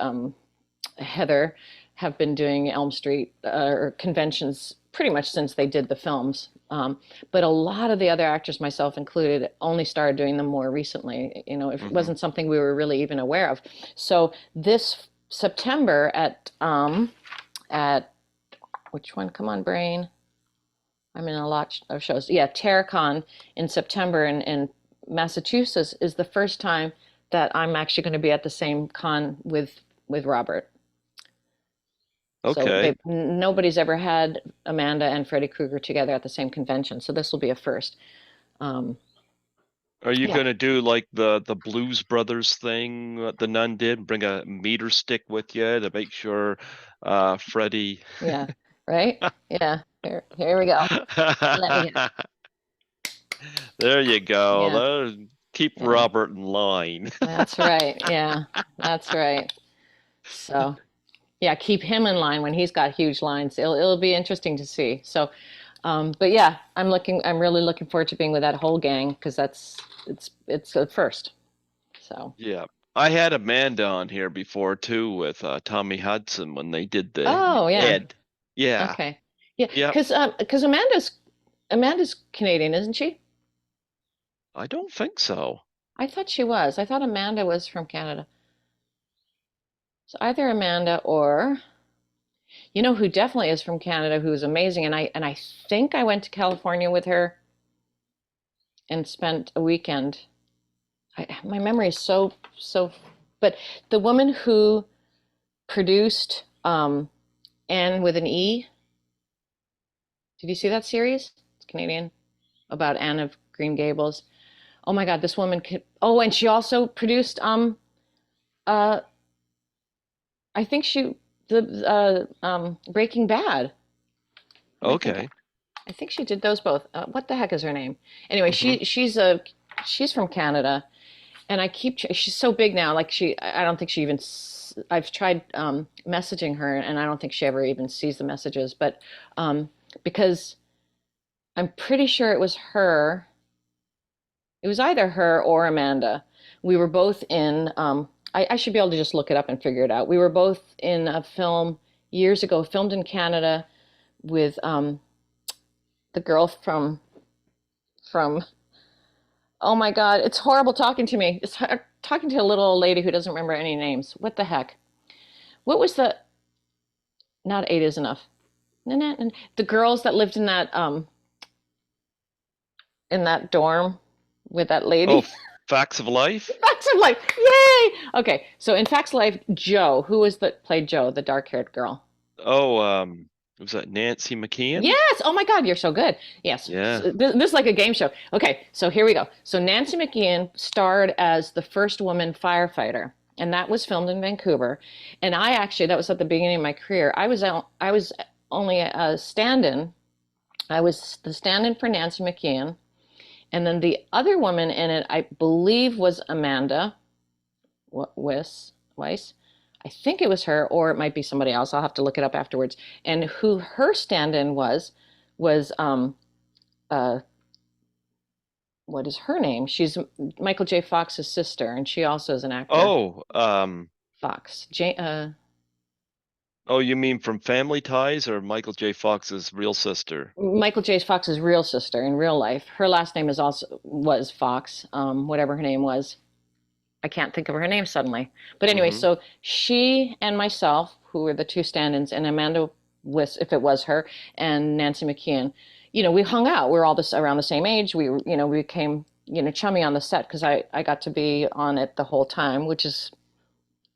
Heather have been doing Elm Street or conventions pretty much since they did the films. But a lot of the other actors, myself included, only started doing them more recently. It Hmm. wasn't something we were really even aware of. So this September at which one? Come on, brain. I'm in a lot of shows. Yeah, Terracon in September in Massachusetts is the first time that I'm actually going to be at the same con with Robert. So Okay. nobody's ever had Amanda and Freddy Krueger together at the same convention. So this will be a first. Um, Are you yeah, gonna do like the Blues Brothers thing that the nun did? Bring a meter stick with you to make sure Freddy. yeah, right? Yeah. Here we go. Let me get it. There you go. Yeah, Keep yeah. Robert in line. That's right. Yeah, that's right. So yeah, keep him in line when he's got huge lines. It'll be interesting to see. So But yeah, I'm really looking forward to being with that whole gang because it's a first. So, Yeah. I had Amanda on here before too with Tommy Hudson when they did the oh yeah, Ed. Yeah. okay, yeah, Yep. because Amanda's Canadian, isn't she? I don't think so. I thought she was. I thought Amanda was from Canada. So either Amanda or you know who definitely is from Canada, who's amazing, and I think I went to California with her and spent a weekend. My memory is so, but the woman who produced Anne with an E. Did you see that series? It's Canadian about Anne of Green Gables. Oh my God, this woman could. Oh, and she also produced uh I think she the Breaking Bad. I think Okay. I think she did those both. What the heck is her name? Anyway, Hmm. she's from Canada, and I keep she's so big now. Like I don't think she even. I've tried messaging her, and I don't think she ever even sees the messages. But because I'm pretty sure it was her. It was either her or Amanda. We were both in. I should be able to just look it up and figure it out. We were both in a film years ago, filmed in Canada with the girl from. Oh my God, it's horrible talking to me. It's talking to a little old lady who doesn't remember any names. What the heck? What was the? Not eight is enough. The girls that lived in that dorm with that Oh, lady. Facts of Life? Facts of Life. Yay! Okay, so in Facts of Life, Joe, who was that played Joe, the dark-haired girl? Oh, was that Nancy McKeon? Yes. Oh my God, you're so good. Yes. Yeah. So this is like a game show. Okay, so here we go. So Nancy McKeon starred as the first woman firefighter, and that was filmed in Vancouver. And I actually, that was at the beginning of my career. I was only a stand-in. I was the stand-in for Nancy McKeon, and then the other woman in it, I believe, was Amanda Weiss. I think it was her, or it might be somebody else. I'll have to look it up afterwards. And who her stand-in was uh, what is her name? She's Michael J. Fox's sister, and she also is an actor. Oh, Fox. oh, you mean from Family Ties or Michael J. Fox's real sister? Michael J. Fox's real sister in real life. Her last name is also was Fox. Whatever her name was. I can't think of her name suddenly. But anyway, Hmm. so she and myself, who were the two stand-ins, and Amanda was, if it was her, and Nancy McKeon, we hung out. We were all this around the same age. We became, chummy on the set because I got to be on it the whole time, which is,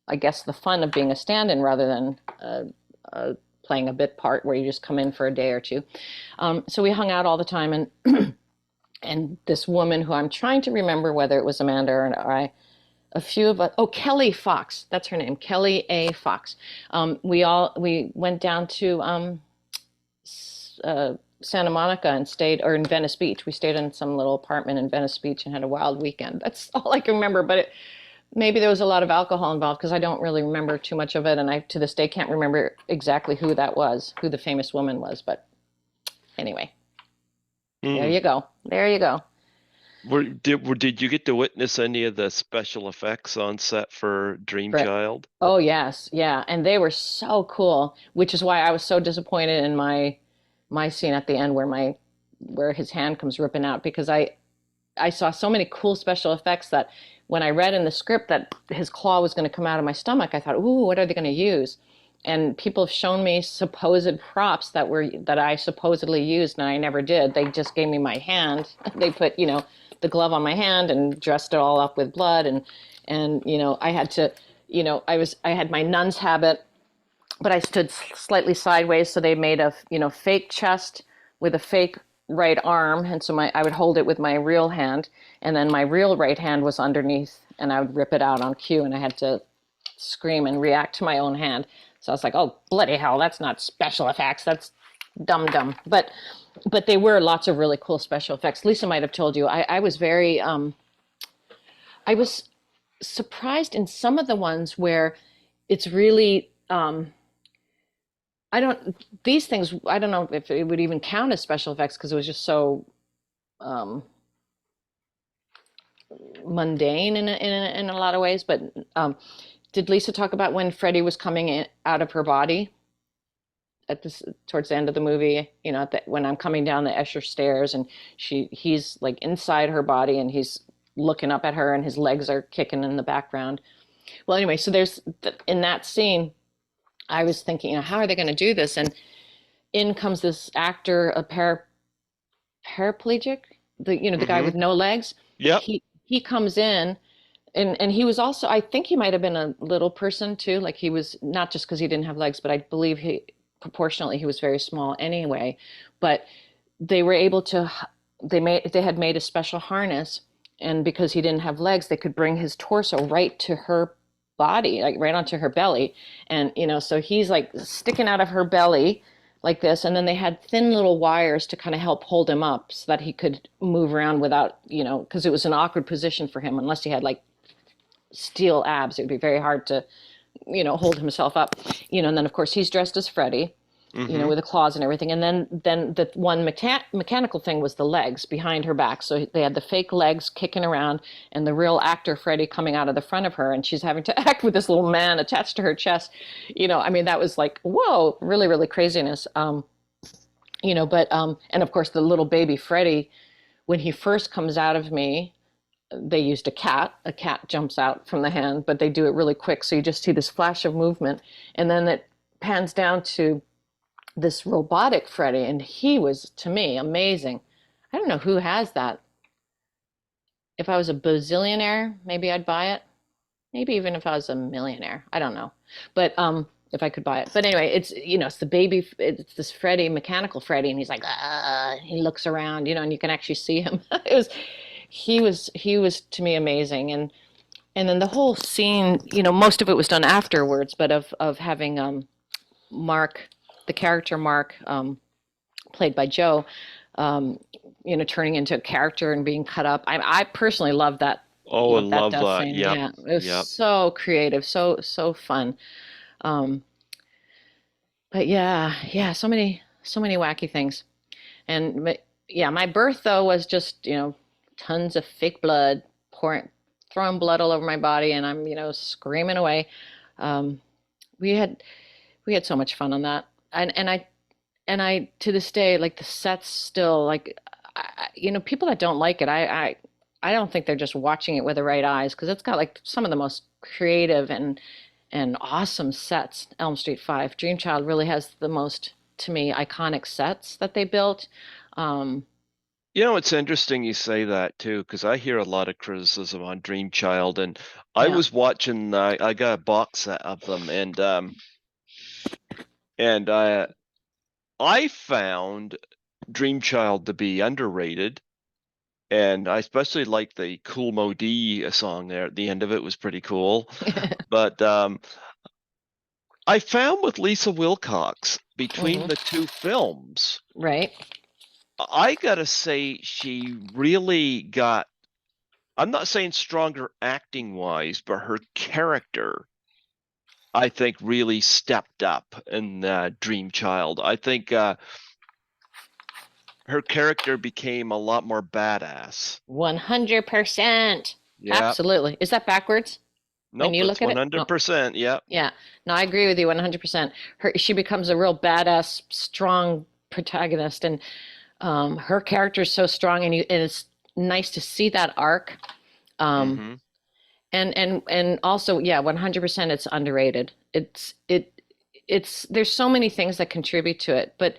I guess, the fun of being a stand-in rather than playing a bit part where you just come in for a day or two. So we hung out all the time, and this woman who I'm trying to remember whether it was Amanda or I, a few of us. Oh, Kelly Fox, that's her name, Kelly A. Fox. We went down to Santa Monica and stayed, or in Venice Beach. We stayed in some little apartment in Venice Beach and had a wild weekend. That's all I can remember. But maybe there was a lot of alcohol involved because I don't really remember too much of it, and I to this day can't remember exactly who that was, who the famous woman was. But anyway, there Hmm. you go. There you go. Did you get to witness any of the special effects on set for Dream Right. Child? Oh yes, yeah, and they were so cool, which is why I was so disappointed in my scene at the end where his hand comes ripping out because I saw so many cool special effects that when I read in the script that his claw was going to come out of my stomach, I thought, "Ooh, what are they going to use?" And people have shown me supposed props that I supposedly used, and I never did. They just gave me my hand. They put, the glove on my hand and dressed it all up with blood, and I had to, I had my nun's habit, but I stood slightly sideways, so they made a fake chest with a fake right arm, and so I would hold it with my real hand, and then my real right hand was underneath, and I would rip it out on cue, and I had to scream and react to my own hand. So I was like, oh bloody hell, that's not special effects, that's dumb. But they were lots of really cool special effects. Lisa might have told you I was very I was surprised in some of the ones where it's really I don't, these things, I don't know if it would even count as special effects because it was just so um, mundane in a lot of ways. But did Lisa talk about when Freddie was coming out of her body at this towards the end of the movie? You know, when I'm coming down the Escher stairs and he's like inside her body and he's looking up at her and his legs are kicking in the background. Well, anyway, so in that scene, I was thinking, you know, how are they going to do this? And in comes this actor, paraplegic, the guy Hmm. with no legs. Yep. He comes in, and he was also, I think he might have been a little person too. Like he was not just because he didn't have legs, but I believe proportionally he was very small anyway. But they were able to, they had made a special harness, and because he didn't have legs, they could bring his torso right to her body, like right onto her belly. And so he's like sticking out of her belly like this, and then they had thin little wires to kind of help hold him up so that he could move around without, because it was an awkward position for him unless he had like steel abs. It would be very hard to, hold himself up. And then of course he's dressed as Freddy, Hmm. with the claws and everything. And then the one mechanical thing was the legs behind her back. So they had the fake legs kicking around and the real actor Freddy coming out of the front of her, and she's having to act with this little man attached to her chest. I mean, that was like, whoa, really, really craziness. But and of course the little baby Freddy, when he first comes out of me, they used a cat jumps out from the hand, but they do it really quick, so you just see this flash of movement, and then it pans down to this robotic Freddy, and he was, to me, amazing. I don't know who has that. If I was a bazillionaire, maybe I'd buy it. Maybe even if I was a millionaire, I don't know. But if I could buy it. But anyway, it's the baby, it's this Freddy, mechanical Freddy, and he's like, he looks around, and you can actually see him. He was to me amazing. And then the whole scene, most of it was done afterwards, but of having Mark, the character Mark, played by Joe, um, turning into a character and being cut up. I personally love that. Oh, I Love that love death that. scene. Yep. Yeah, it was Yep. so creative, so fun. Um, but yeah, yeah, so many wacky things. And yeah, my birth though was just tons of fake blood pouring, throwing blood all over my body, and I'm screaming away. Um, we had we had so much fun on that, and I to this day, like, the sets still, like, people that don't like it, I don't think they're just watching it with the right eyes, because it's got like some of the most creative and awesome sets. Elm Street 5, Dream Child really has the most, to me, iconic sets that they built. um It's interesting you say that too, because I hear a lot of criticism on Dream Child, and I yeah. was watching. I got a box set of them, and I found Dream Child to be underrated, and I especially like the Cool Modi song there at the end of it was pretty cool. But I found with Lisa Wilcox between Hmm. the two films, Right. I gotta say she really got. I'm not saying stronger acting wise, but her character, I think, really stepped up in Dream Child. I think her character became a lot more badass. 100%. Yeah. Absolutely. Is that backwards when Nope, you it's look at it? Oh, 100%. Yeah. yeah. No, I agree with you 100%. She becomes a real badass, strong protagonist, and her character is so strong, and it's nice to see that arc. Um, Mm-hmm. and also, yeah, 100%, it's underrated. It's there's so many things that contribute to it, but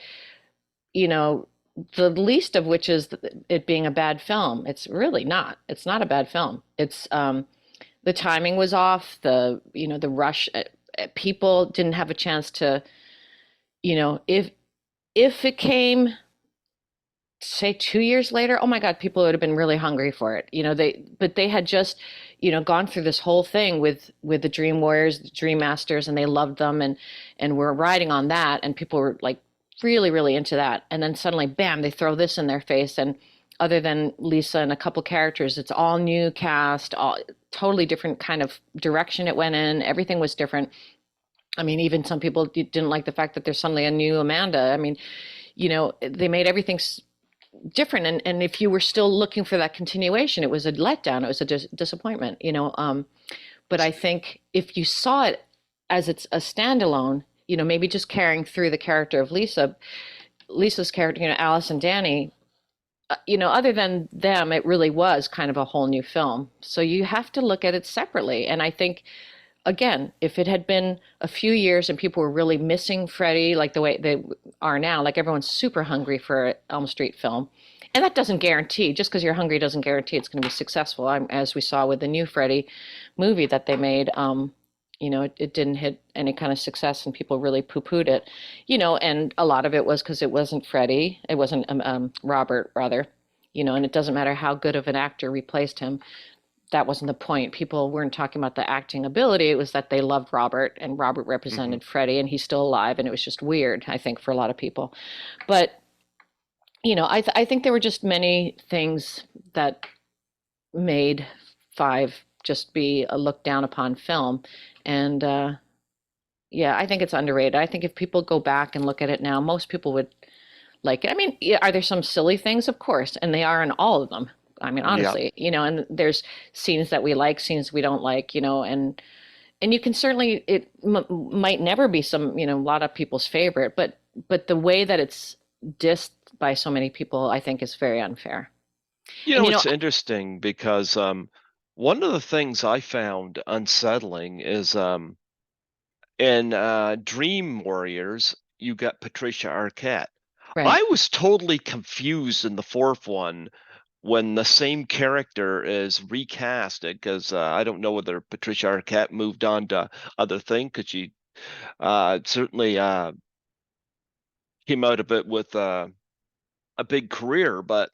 you know, the least of which is it being a bad film. It's really not. It's not a bad film. It's the timing was off. The rush. People didn't have a chance to, if it came, say, 2 years later, oh my God, people would have been really hungry for it. But they had just, gone through this whole thing with the Dream Warriors, the Dream Masters, and they loved them, and were riding on that, and people were like really, really into that. And then suddenly, bam, they throw this in their face, and other than Lisa and a couple characters, it's all new cast, all totally different kind of direction it went in. Everything was different. I mean, even some people didn't like the fact that there's suddenly a new Amanda. I mean, they made everything different, and if you were still looking for that continuation, it was a letdown. It was a disappointment. But I think if you saw it as it's a standalone, maybe just carrying through the character of Lisa's character, Alice and Danny, other than them, it really was kind of a whole new film. So you have to look at it separately. And I think, again, if it had been a few years and people were really missing Freddy like the way they are now, like everyone's super hungry for an Elm Street film. And that doesn't guarantee, just because you're hungry doesn't guarantee it's going to be successful. As we saw with the new Freddy movie that they made, it didn't hit any kind of success and people really poo-pooed it, and a lot of it was because it wasn't Freddy. It wasn't Robert, rather, and it doesn't matter how good of an actor replaced him. That wasn't the point. People weren't talking about the acting ability. It was that they loved Robert and Robert Hmm. represented Freddy and he's still alive. And it was just weird, I think, for a lot of people. But, I think there were just many things that made Five just be a looked down upon film. And yeah, I think it's underrated. I think if people go back and look at it now, most people would like it. I mean, yeah, are there some silly things? Of course, and they are in all of them. I mean, Yeah. honestly, and there's scenes that we like, scenes we don't like, and you can certainly it might never be some, a lot of people's favorite, but the way that it's dissed by so many people, I think is very unfair. And It's interesting because one of the things I found unsettling is in Dream Warriors, you got Patricia Arquette. right, I was totally confused in the fourth one when the same character is recasted because I don't know whether Patricia Arquette moved on to other thing because she certainly came out of it with a big career, but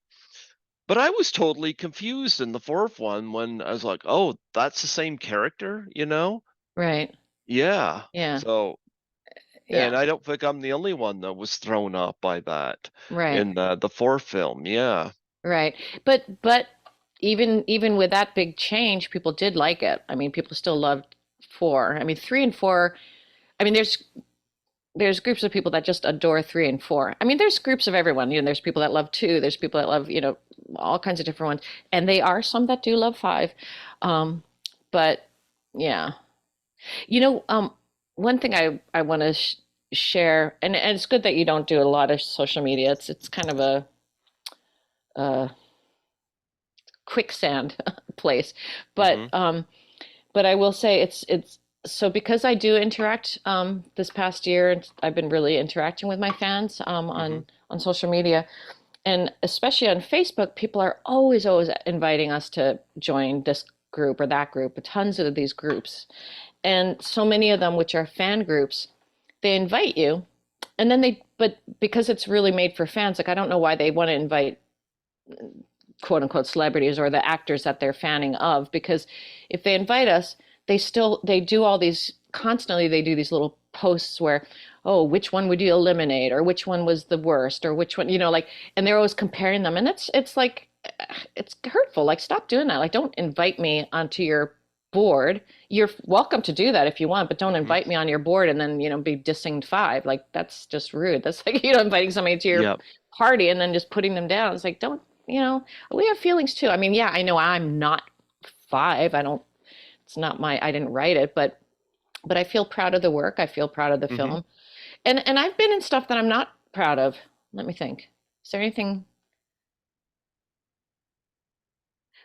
I was totally confused in the fourth one when I was like, oh, that's the same character, you know? right, Yeah. yeah, So, yeah, and I don't think I'm the only one that was thrown off by that right. in the fourth film. Yeah. Right. But even with that big change, people did like it. I mean, people still loved four. I mean, three and four. I mean, there's groups of people that just adore three and four. I mean, there's groups of everyone. There's people that love two. There's people that love, all kinds of different ones. And they are some that do love five. Um, but yeah, you know, um, one thing I want to share, and it's good that you don't do a lot of social media. It's kind of a quicksand place. But Hmm. um, but I will say it's so because I do interact this past year, I've been really interacting with my fans Hmm. on social media, and especially on Facebook, people are always inviting us to join this group or that group, tons of these groups, and so many of them, which are fan groups, they invite you, and then but because it's really made for fans, like I don't know why they want to invite quote unquote celebrities or the actors that they're fanning of, because if they invite us, they do all these constantly, they do these little posts where, oh, which one would you eliminate, or which one was the worst, or which one, like, and they're always comparing them, and it's like, it's hurtful. Like, stop doing that. Like, don't invite me onto your board. You're welcome to do that if you want, but don't Hmm. invite me on your board and then, be dissing five. Like, that's just rude. That's like, inviting somebody to your Yeah. party and then just putting them down. It's like, don't, we have feelings too. I mean, yeah, I know I'm not five. I don't, it's not I didn't write it, but I feel proud of the work. I feel proud of the Hmm. film. And I've been in stuff that I'm not proud of. Let me think. Is there anything?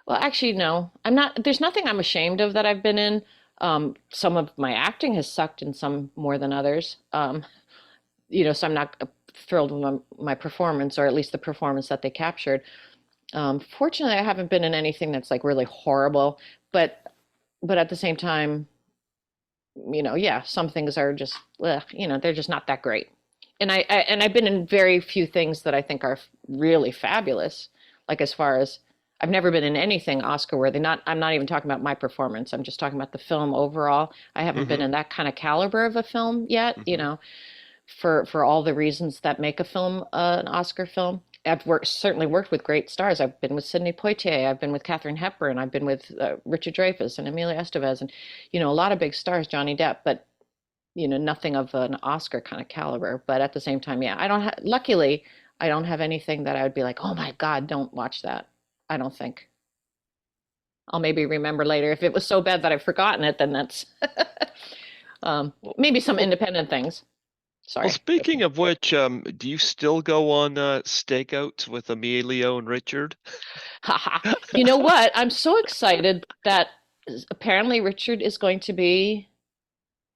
Well, actually, no. I'm not, there's nothing I'm ashamed of that I've been in. Some of my acting has sucked and some more than others. So I'm not thrilled with my performance, or at least the performance that they captured. Fortunately, I haven't been in anything that's like really horrible, but at the same time, yeah, some things are just, ugh, they're just not that great. And I've been in very few things that I think are really fabulous. Like, as far as, I've never been in anything Oscar worthy. I'm not even talking about my performance. I'm just talking about the film overall. I haven't been Hmm. in that kind of caliber of a film yet, Hmm. for all the reasons that make a film an Oscar film. I've certainly worked with great stars. I've been with Sidney Poitier. I've been with Katharine Hepburn. I've been with Richard Dreyfuss and Emilio Estevez, and a lot of big stars, Johnny Depp. But nothing of an Oscar kind of caliber. But at the same time, yeah, I don't have, luckily, I don't have anything that I would be like, oh my God, don't watch that. I don't think. I'll maybe remember later. If it was so bad that I've forgotten it, then that's Well, maybe some well, independent things. well, Sorry. speaking of which, do you still go on stakeouts with Emilio and Richard? Haha. You know what? I'm so excited that apparently Richard is going to be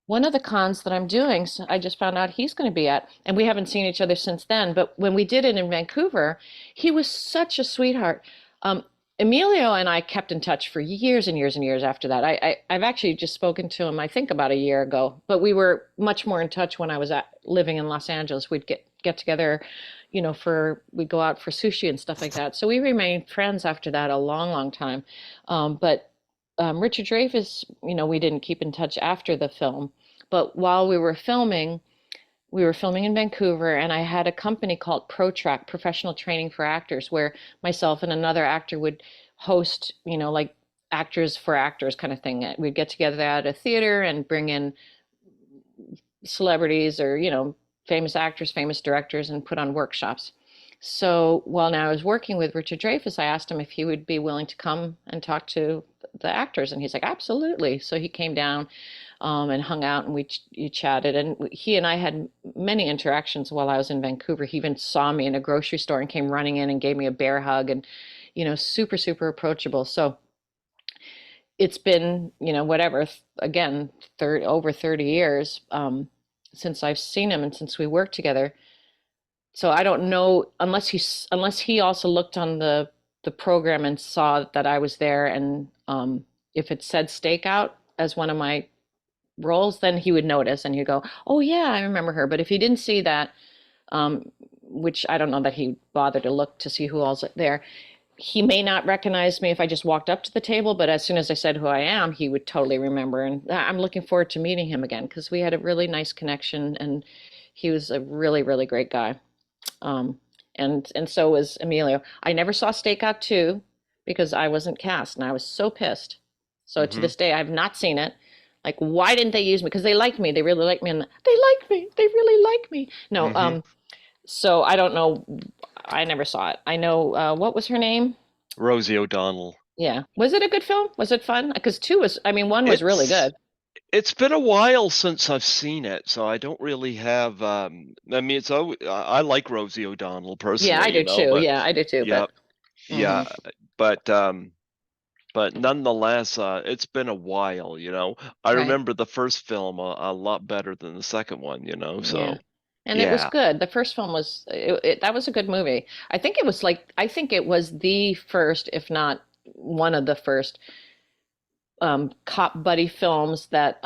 one of the cons that I'm doing. So I just found out he's going to be at, and we haven't seen each other since then. But when we did it in Vancouver, he was such a sweetheart. Um, Emilio and I kept in touch for years and years and years after that. I've actually just spoken to him, I think about a year ago, but we were much more in touch when I was living in Los Angeles. We'd get together, we'd go out for sushi and stuff like that. So we remained friends after that a long, long time. But Richard Dreyfuss, we didn't keep in touch after the film. But while we were filming in Vancouver, and I had a company called ProTrack, Professional Training for Actors, where myself and another actor would host, like actors for actors kind of thing. We'd get together at a theater and bring in celebrities or, famous actors, famous directors, and put on workshops. So while now I was working with Richard Dreyfuss, I asked him if he would be willing to come and talk to the actors, and he's like, absolutely. So he came down and hung out, and we chatted, and he and I had many interactions while I was in Vancouver. He even saw me in a grocery store and came running in and gave me a bear hug, and super super approachable. So it's been whatever, again, over 30 years since I've seen him and since we worked together. So I don't know unless he also looked on the program and saw that I was there, and if it said Stakeout as one of my roles, then he would notice and he'd go, "Oh yeah, I remember her." But if he didn't see that, which I don't know that he bothered to look to see who all's there, he may not recognize me if I just walked up to the table. But as soon as I said who I am, he would totally remember. And I'm looking forward to meeting him again because we had a really nice connection, and he was a really really great guy. Um, and so was Emilio. I never saw Stakeout 2 because I wasn't cast, and I was so pissed. So to Hmm. this day, I've not seen it. Like, why didn't they use me? Because they like me. They really like me, and they like me. They really like me. No, Hmm. so I don't know. I never saw it. I know what was her name? Rosie O'Donnell. Yeah. Was it a good film? Was it fun? Because two was, I mean, one was really It's good. it's been a while since I've seen it, so I don't really have I mean it's always, I like Rosie O'Donnell Yeah, I personally, do too. but Yeah, I do too. yeah, But yeah, mhm. but nonetheless, it's been a while. I Right. remember the first film a lot better than the second one, Yeah. so And it was yeah. good. The first film was that was a good movie. I think it was the first, if not one of the first cop buddy films that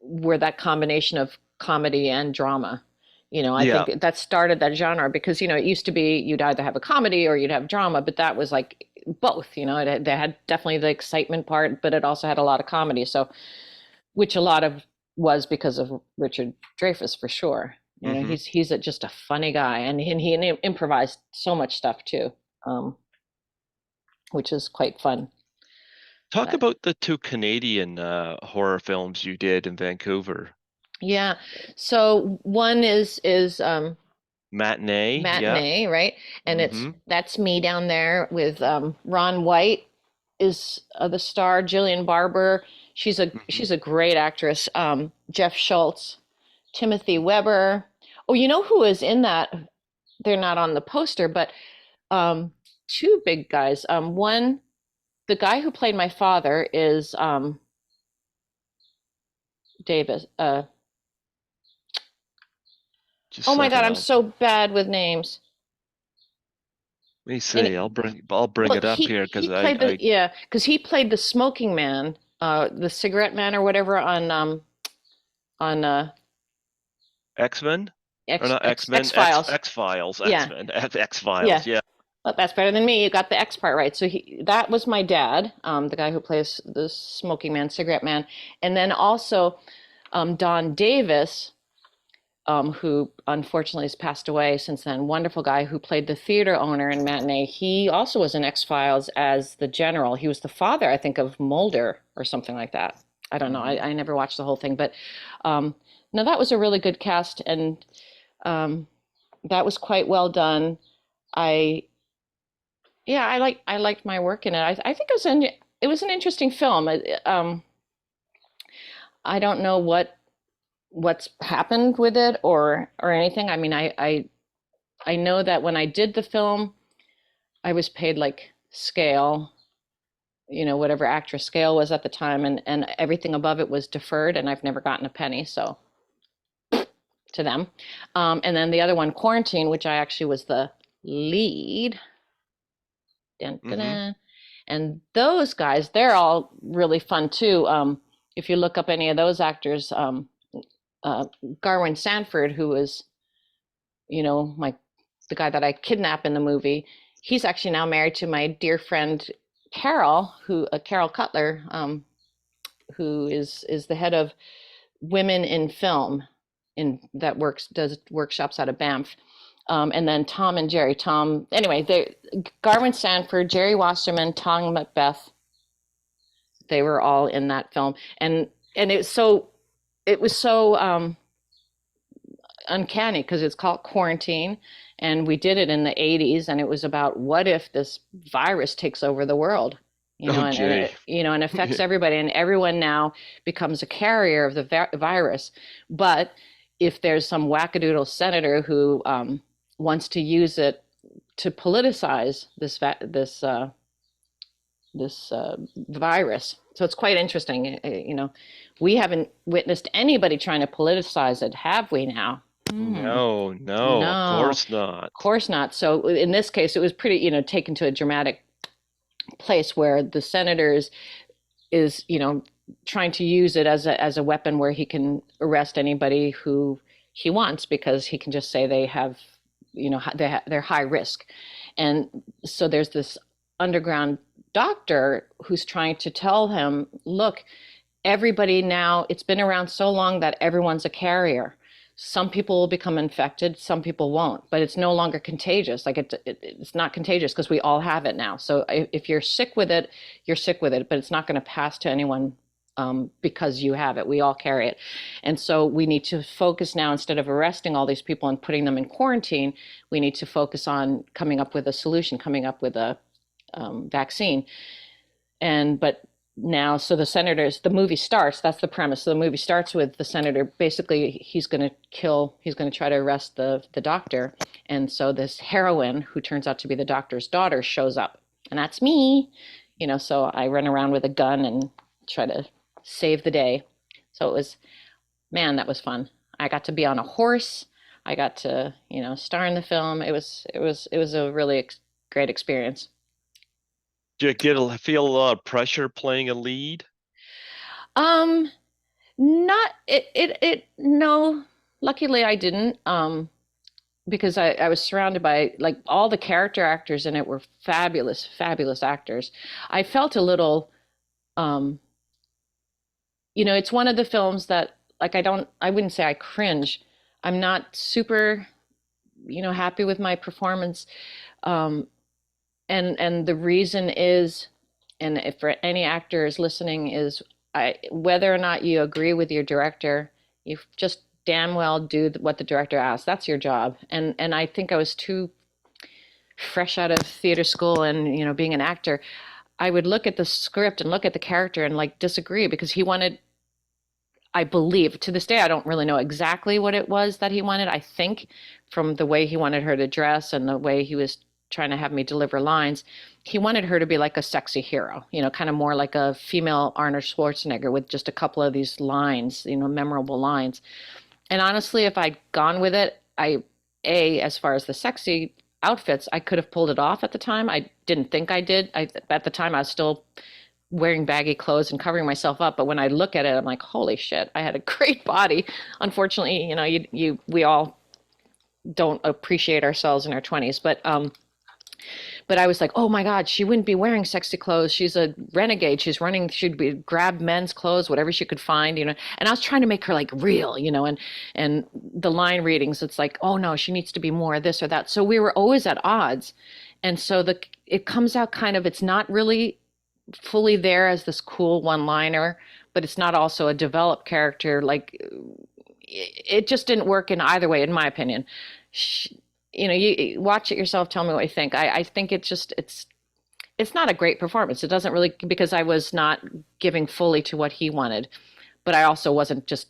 were that combination of comedy and drama. I Yeah. think that started that genre because, it used to be you'd either have a comedy or you'd have drama, but that was like both, they had definitely the excitement part, but it also had a lot of comedy. So, which a lot of was because of Richard Dreyfuss for sure. Hmm. Just a funny guy, and he improvised so much stuff too, um, which is quite fun. Talk But about the two Canadian horror films you did in Vancouver. yeah, so one is Matinee, yeah. Matinee, right? And Hmm. that's me down there with Ron White is the star, Jillian Barber. Hmm. She's a great actress. Jeff Schultz, Timothy Weber. Oh, you know who is in that? They're not on the poster, but um, two big guys. One, the guy who played my father is Davis. Just a Oh my God, second, I'm so bad with names. let me And see. I'll bring well, it up here he because played the yeah, because he played the smoking man, the cigarette man or whatever on X-Men or not X X-Men, X Files. X-Files, Yeah, X-Men, yeah. X-Files. Yeah. Well, that's better than me. You got the X part right. So that was my dad, the guy who plays the smoking man, cigarette man, and then also Don Davis, who unfortunately has passed away since then. Wonderful guy who played the theater owner in Matinee. He also was in X Files as the general. He was the father, I think, of Mulder or something like that. I don't know. Hmm. I never watched the whole thing, but um, no, that was a really good cast, and um, that was quite well done. I yeah, I liked my work in it. I think it was an interesting film. I don't know what's happened with it or anything. I mean, I know that when I did the film, I was paid like scale, whatever actress scale was at the time, and everything above it was deferred, and I've never gotten a penny. So to them. And then the other one, Quarantine, which I actually was the lead. Dun, dun, Hmm. dun. And those guys, they're all really fun too. If you look up any of those actors, uh, Garwin Sanford, who was, my the guy that I kidnap in the movie, he's actually now married to my dear friend Carol, Carol Cutler, who is the head of Women in Film, in that does workshops out of Banff. And then Tom and Jerry. Anyway, Garwin Sanford, Jerry Wasserman, Tom Macbeth, they were all in that film, and it was so uncanny because it's called Quarantine, and we did it in the 80s, and it was about what if this virus takes over the world, Oh, and gee. it, and affects everybody, and everyone now becomes a carrier of the virus. But if there's some wackadoodle senator who wants to use it to politicize this virus. So it's quite interesting. We haven't witnessed anybody trying to politicize it, have we now? Hmm. No, no, of No, course not. of course not. So in this case, it was pretty, taken to a dramatic place where the senator is trying to use it as a weapon where he can arrest anybody who he wants because he can just say they have, they're high risk. And so there's this underground doctor who's trying to tell him, look, everybody now, it's been around so long that everyone's a carrier. Some people will become infected, some people won't, but it's no longer contagious. Like it's not contagious because we all have it now. So if you're sick with it, you're sick with it, but it's not going to pass to anyone because you have it. We all carry it. And so we need to focus now, instead of arresting all these people and putting them in quarantine, we need to focus on coming up with a solution, coming up with a vaccine. But now, so the movie starts, that's the premise. So the movie starts with the senator, basically he's going to try to arrest the doctor. And so this heroine, who turns out to be the doctor's daughter, shows up. And that's me. So I run around with a gun and try to save the day. So man, that was fun. I got to be on a horse. I got to, star in the film. It was a really great experience. Do you feel a lot of pressure playing a lead? Um, Not no. Luckily, I didn't. Because I was surrounded by, like, all the character actors in it were fabulous, fabulous actors. I felt a little, um, it's one of the films that, like, I wouldn't say I cringe. I'm not super, happy with my performance. Um, and the reason is, and if for any actor is listening, is whether or not you agree with your director, you just damn well do what the director asks. That's your job. And I think I was too fresh out of theater school and, being an actor. I would look at the script and look at the character and, like, disagree because he wanted, I believe, to this day, I don't really know exactly what it was that he wanted. I think from the way he wanted her to dress and the way he was trying to have me deliver lines, he wanted her to be like a sexy hero, kind of more like a female Arnold Schwarzenegger with just a couple of these lines, memorable lines. And honestly, if I'd gone with it, as far as the sexy outfits, I could have pulled it off at the time. I didn't think I did. At the time, I was still wearing baggy clothes and covering myself up. But when I look at it, I'm like, holy shit, I had a great body. Unfortunately, we all don't appreciate ourselves in our 20s. But I was like, oh my God, she wouldn't be wearing sexy clothes. She's a renegade. She'd be grab men's clothes, whatever she could find, And I was trying to make her, like, real, and the line readings, it's like, oh no, she needs to be more this or that. So we were always at odds. And so it comes out kind of, it's not really fully there as this cool one-liner, but it's not also a developed character. Like it just didn't work in either way, in my opinion. You know, you watch it yourself. Tell me what you think. I think it's not a great performance. It doesn't really, because I was not giving fully to what he wanted, but I also wasn't just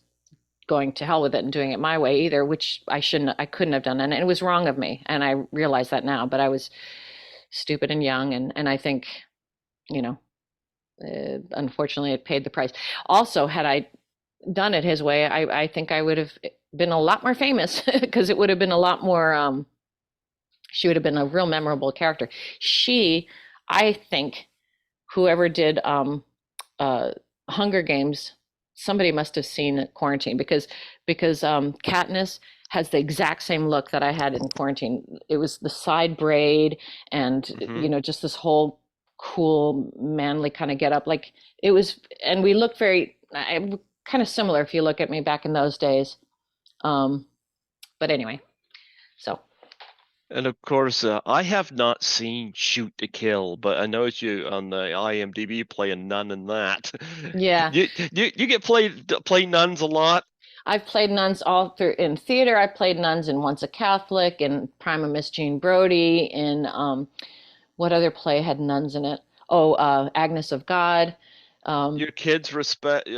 going to hell with it and doing it my way either, which I couldn't have done. And it was wrong of me. And I realize that now, but I was stupid and young. And I think, you know, unfortunately it paid the price. Also, had I done it his way, I think I would have been a lot more famous because it would have been a lot more, she would have been a real memorable character. She, I think, whoever did Hunger Games, somebody must have seen Quarantine because Katniss has the exact same look that I had in Quarantine. It was the side braid and Hmm. you know just this whole cool manly kind of get up. Like it was, and we looked very kind of similar if you look at me back in those days. Um, but anyway, so And of course, I have not seen Shoot to Kill, but I know you on the IMDb play a nun in that. yeah, You get play nuns a lot. I've played nuns all through in theater. I played nuns in Once a Catholic, in Prima Miss Jean Brodie, in what other play had nuns in it? Oh, Agnes of God. Um, Your kids respect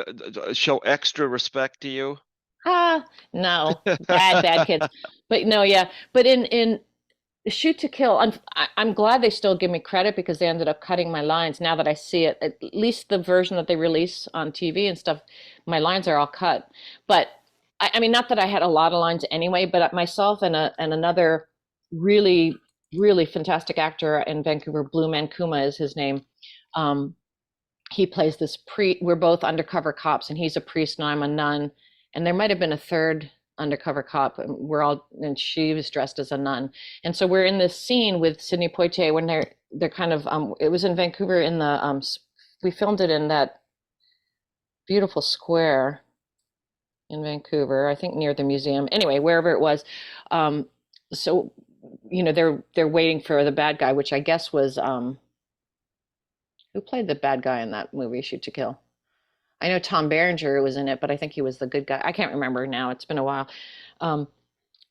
show extra respect to you. ah, no, bad kids. But no, yeah. But in Shoot to Kill, I'm glad they still give me credit because they ended up cutting my lines. Now that I see it, at least the version that they release on TV and stuff, my lines are all cut. But I mean, not that I had a lot of lines anyway, but myself and another really really fantastic actor in Vancouver, Blue Man Kuma is his name. Um, he plays this pre. We're both undercover cops, and he's a priest and I'm a nun. And there might have been a third undercover cop. And and she was dressed as a nun. And so we're in this scene with Sidney Poitier when they're kind of. It was in Vancouver in the. We filmed it in that beautiful square in Vancouver, I think near the museum. Anyway, wherever it was. Um, so, you know, they're waiting for the bad guy, which I guess was who played the bad guy in that movie, Shoot to Kill. I know Tom Berenger was in it, but I think he was the good guy. I can't remember now. It's been a while. Um,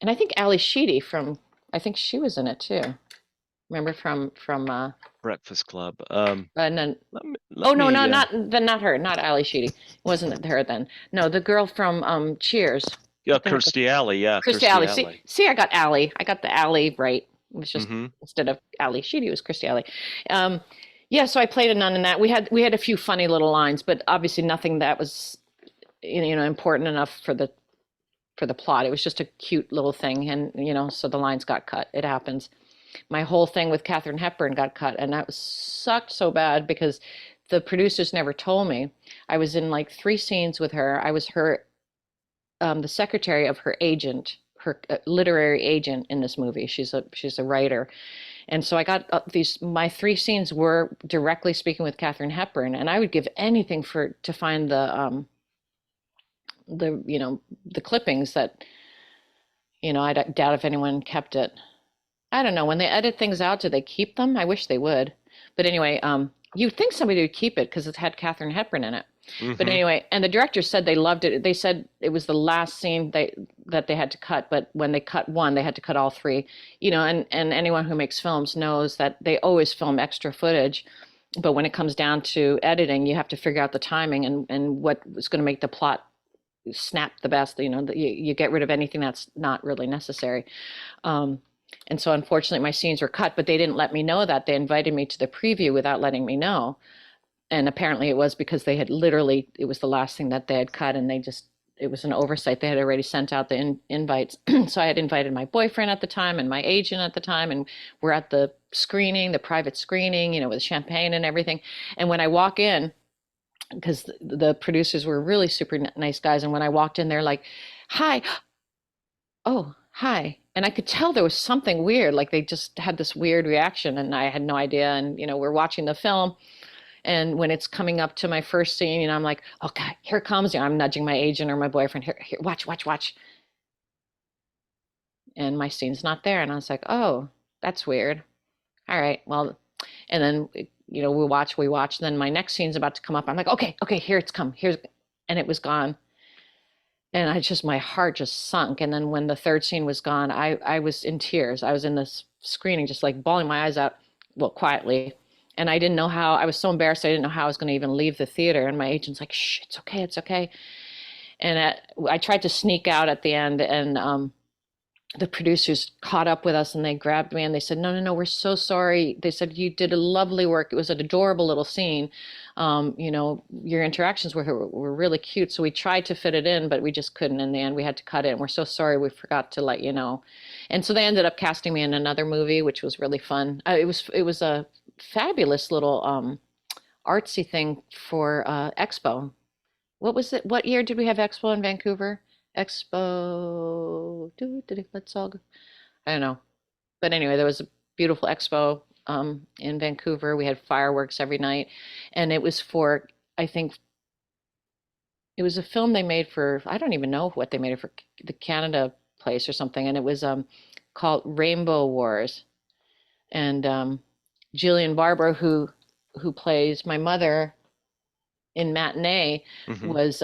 and I think Ali Sheedy from, I think she was in it too. Remember from Breakfast Club. and then Let oh no me. not her, not Ali Sheedy. It wasn't her then. No, the girl from Cheers. Yeah, What the heck? Kirstie Alley. Yeah, Kirstie Kirstie Alley. Alley. See, I got Alley. I got the Alley right. It was just Hmm. instead of Ali Sheedy, it was Kirstie Alley. Um, yeah, so I played a nun in that. We had a few funny little lines, but obviously nothing that was you know important enough for the plot. It was just a cute little thing, and you know, so the lines got cut. It happens. My whole thing with Katharine Hepburn got cut, and that was sucked so bad because the producers never told me. I was in like 3 scenes with her. I was her the secretary of her agent, her literary agent in this movie. She's a writer, and so I got these. My 3 scenes were directly speaking with Katharine Hepburn, and I would give anything for to find the you know the clippings that you know I doubt if anyone kept it. I don't know when they edit things out, do they keep them? I wish they would. But anyway, you'd think somebody would keep it because it had Katharine Hepburn in it. But Hmm. anyway, and the director said they loved it. They said it was the last scene that they had to cut, but when they cut one, they had to cut all three. You know, and anyone who makes films knows that they always film extra footage, but when it comes down to editing, you have to figure out the timing and what is going to make the plot snap the best. You know, you get rid of anything that's not really necessary. Um, and so unfortunately my scenes were cut, but they didn't let me know that. They invited me to the preview without letting me know. And apparently it was because they had literally, it was the last thing that they had cut and they just, it was an oversight. They had already sent out the invites. So I had invited my boyfriend at the time and my agent at the time. And we're at the screening, the private screening, you know, with champagne and everything. And when I walk in, because the producers were really super nice guys. And when I walked in, they're like, hi, oh, hi. And I could tell there was something weird, like they just had this weird reaction and I had no idea. And, you know, we're watching the film and when it's coming up to my first scene, you know, I'm like, okay, here it comes. You know, I'm nudging my agent or my boyfriend, here, watch. And my scene's not there. And I was like, oh, that's weird. All right, well, and then we watch. Then my next scene's about to come up. I'm like, okay, here it's come. And it was gone. And my heart just sunk. And then when the third scene was gone, I was in tears. I was in this screening, just like bawling my eyes out, well, quietly. And I didn't know how, I was so embarrassed. I didn't know how I was going to even leave the theater. And my agent's like, shh, it's okay, it's okay. And I tried to sneak out at the end, and the producers caught up with us and they grabbed me and they said, no, no, no, we're so sorry. They said, you did a lovely work. It was an adorable little scene. Your interactions with her were really cute. So we tried to fit it in, but we just couldn't in the end. We had to cut it. And we're so sorry. We forgot to let you know. And so they ended up casting me in another movie, which was really fun. It was a fabulous little artsy thing for Expo. What was it? What year did we have Expo in Vancouver? Expo. Let's all go. I don't know. But anyway, there was a beautiful expo in Vancouver. We had fireworks every night. And it was for, I think, it was a film they made for, I don't even know what they made it for, the Canada place or something. And it was called Rainbow Wars. And Jillian Barber, who plays my mother in Matinee, Hmm. was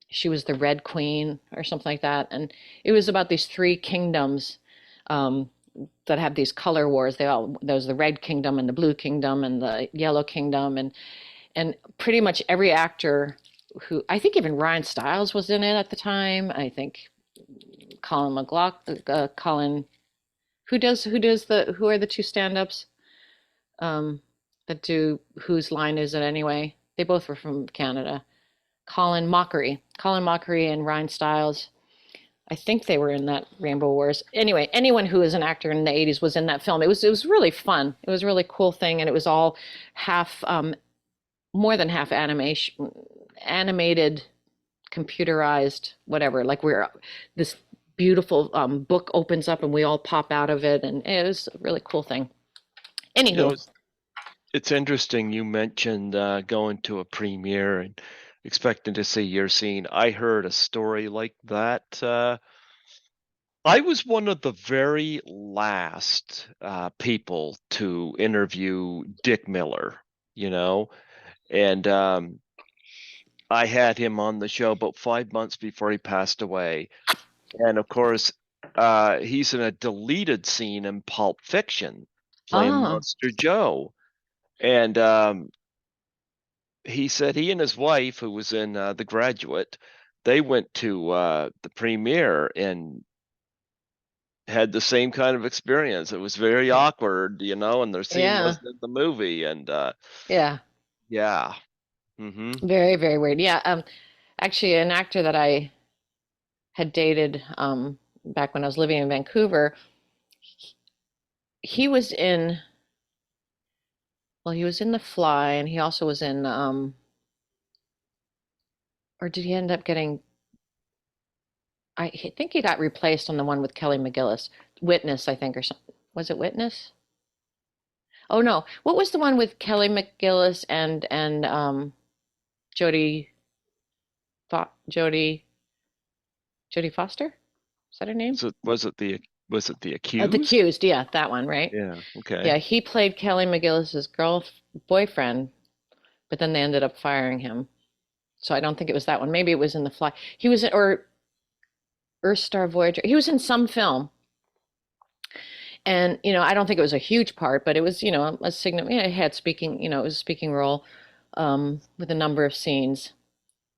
she was the Red Queen or something like that, and it was about these three kingdoms um, that have these color wars. There was the Red Kingdom and the Blue Kingdom and the Yellow Kingdom, and pretty much every actor who, I think even Ryan Stiles was in it at the time. I think Colin McLaughlin, Colin, who are the two stand-ups that do Whose Line Is It Anyway? They both were from Canada. Colin Mockery and Ryan Stiles. I think they were in that Rainbow Wars. Anyway, anyone who was an actor in the 80s was in that film. It was really fun. It was a really cool thing, and it was all half more than half animation, animated, computerized, whatever. Like we're this beautiful book opens up and we all pop out of it, and it was a really cool thing. You know, Anywho, it's interesting you mentioned going to a premiere and expecting to see your scene. I heard a story like that. I was one of the very last people to interview Dick Miller, you know, and I had him on the show about 5 months before he passed away. And of course, he's in a deleted scene in Pulp Fiction playing ah, Monster Joe. And he said he and his wife, who was in The Graduate, they went to the premiere and had the same kind of experience. It was very awkward, and their scene yeah, wasn't in the movie. And yeah, yeah. Hmm. very, very weird. Yeah, actually, an actor that I had dated back when I was living in Vancouver, he was in, well, he was in The Fly, and he also was in, or did he end up getting, I think he got replaced on the one with Kelly McGillis. Witness, I think, or something. Was it Witness? Oh no, what was the one with Kelly McGillis and Jodie Jodie Jodie Foster? Is that her name? Was it the The accused? Accused, yeah, that one, right? Yeah. Okay. Yeah, he played Kelly McGillis's boyfriend, but then they ended up firing him. So I don't think it was that one. Maybe it was in The Fly. He was in, or Earth Star Voyager. He was in some film, and I don't think it was a huge part, but it was a significant. It had speaking. It was a speaking role with a number of scenes.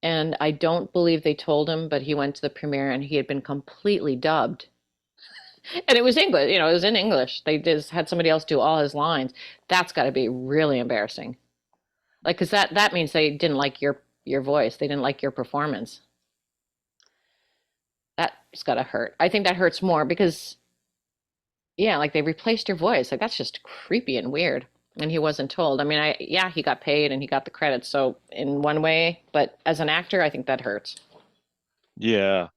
And I don't believe they told him, but he went to the premiere and he had been completely dubbed. And it was English, it was in English. They just had somebody else do all his lines. That's got to be really embarrassing. Like, because that means they didn't like your voice. They didn't like your performance. That's got to hurt. I think that hurts more because, yeah, like they replaced your voice. Like, that's just creepy and weird. And he wasn't told. I mean, yeah, he got paid and he got the credit. So in one way, but as an actor, I think that hurts. Yeah.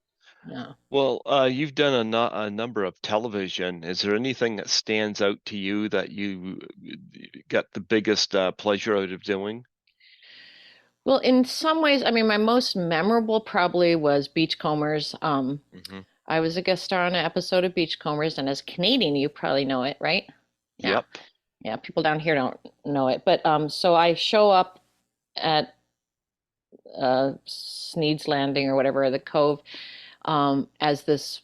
Yeah. Well, you've done a number of television. Is there anything that stands out to you that you got the biggest pleasure out of doing? Well, in some ways, I mean, my most memorable probably was Beachcombers. Hmm. I was a guest star on an episode of Beachcombers, and as Canadian, you probably know it, right? Yeah. Yep. Yeah, people down here don't know it. But so I show up at Sneed's Landing or whatever, the Cove, as this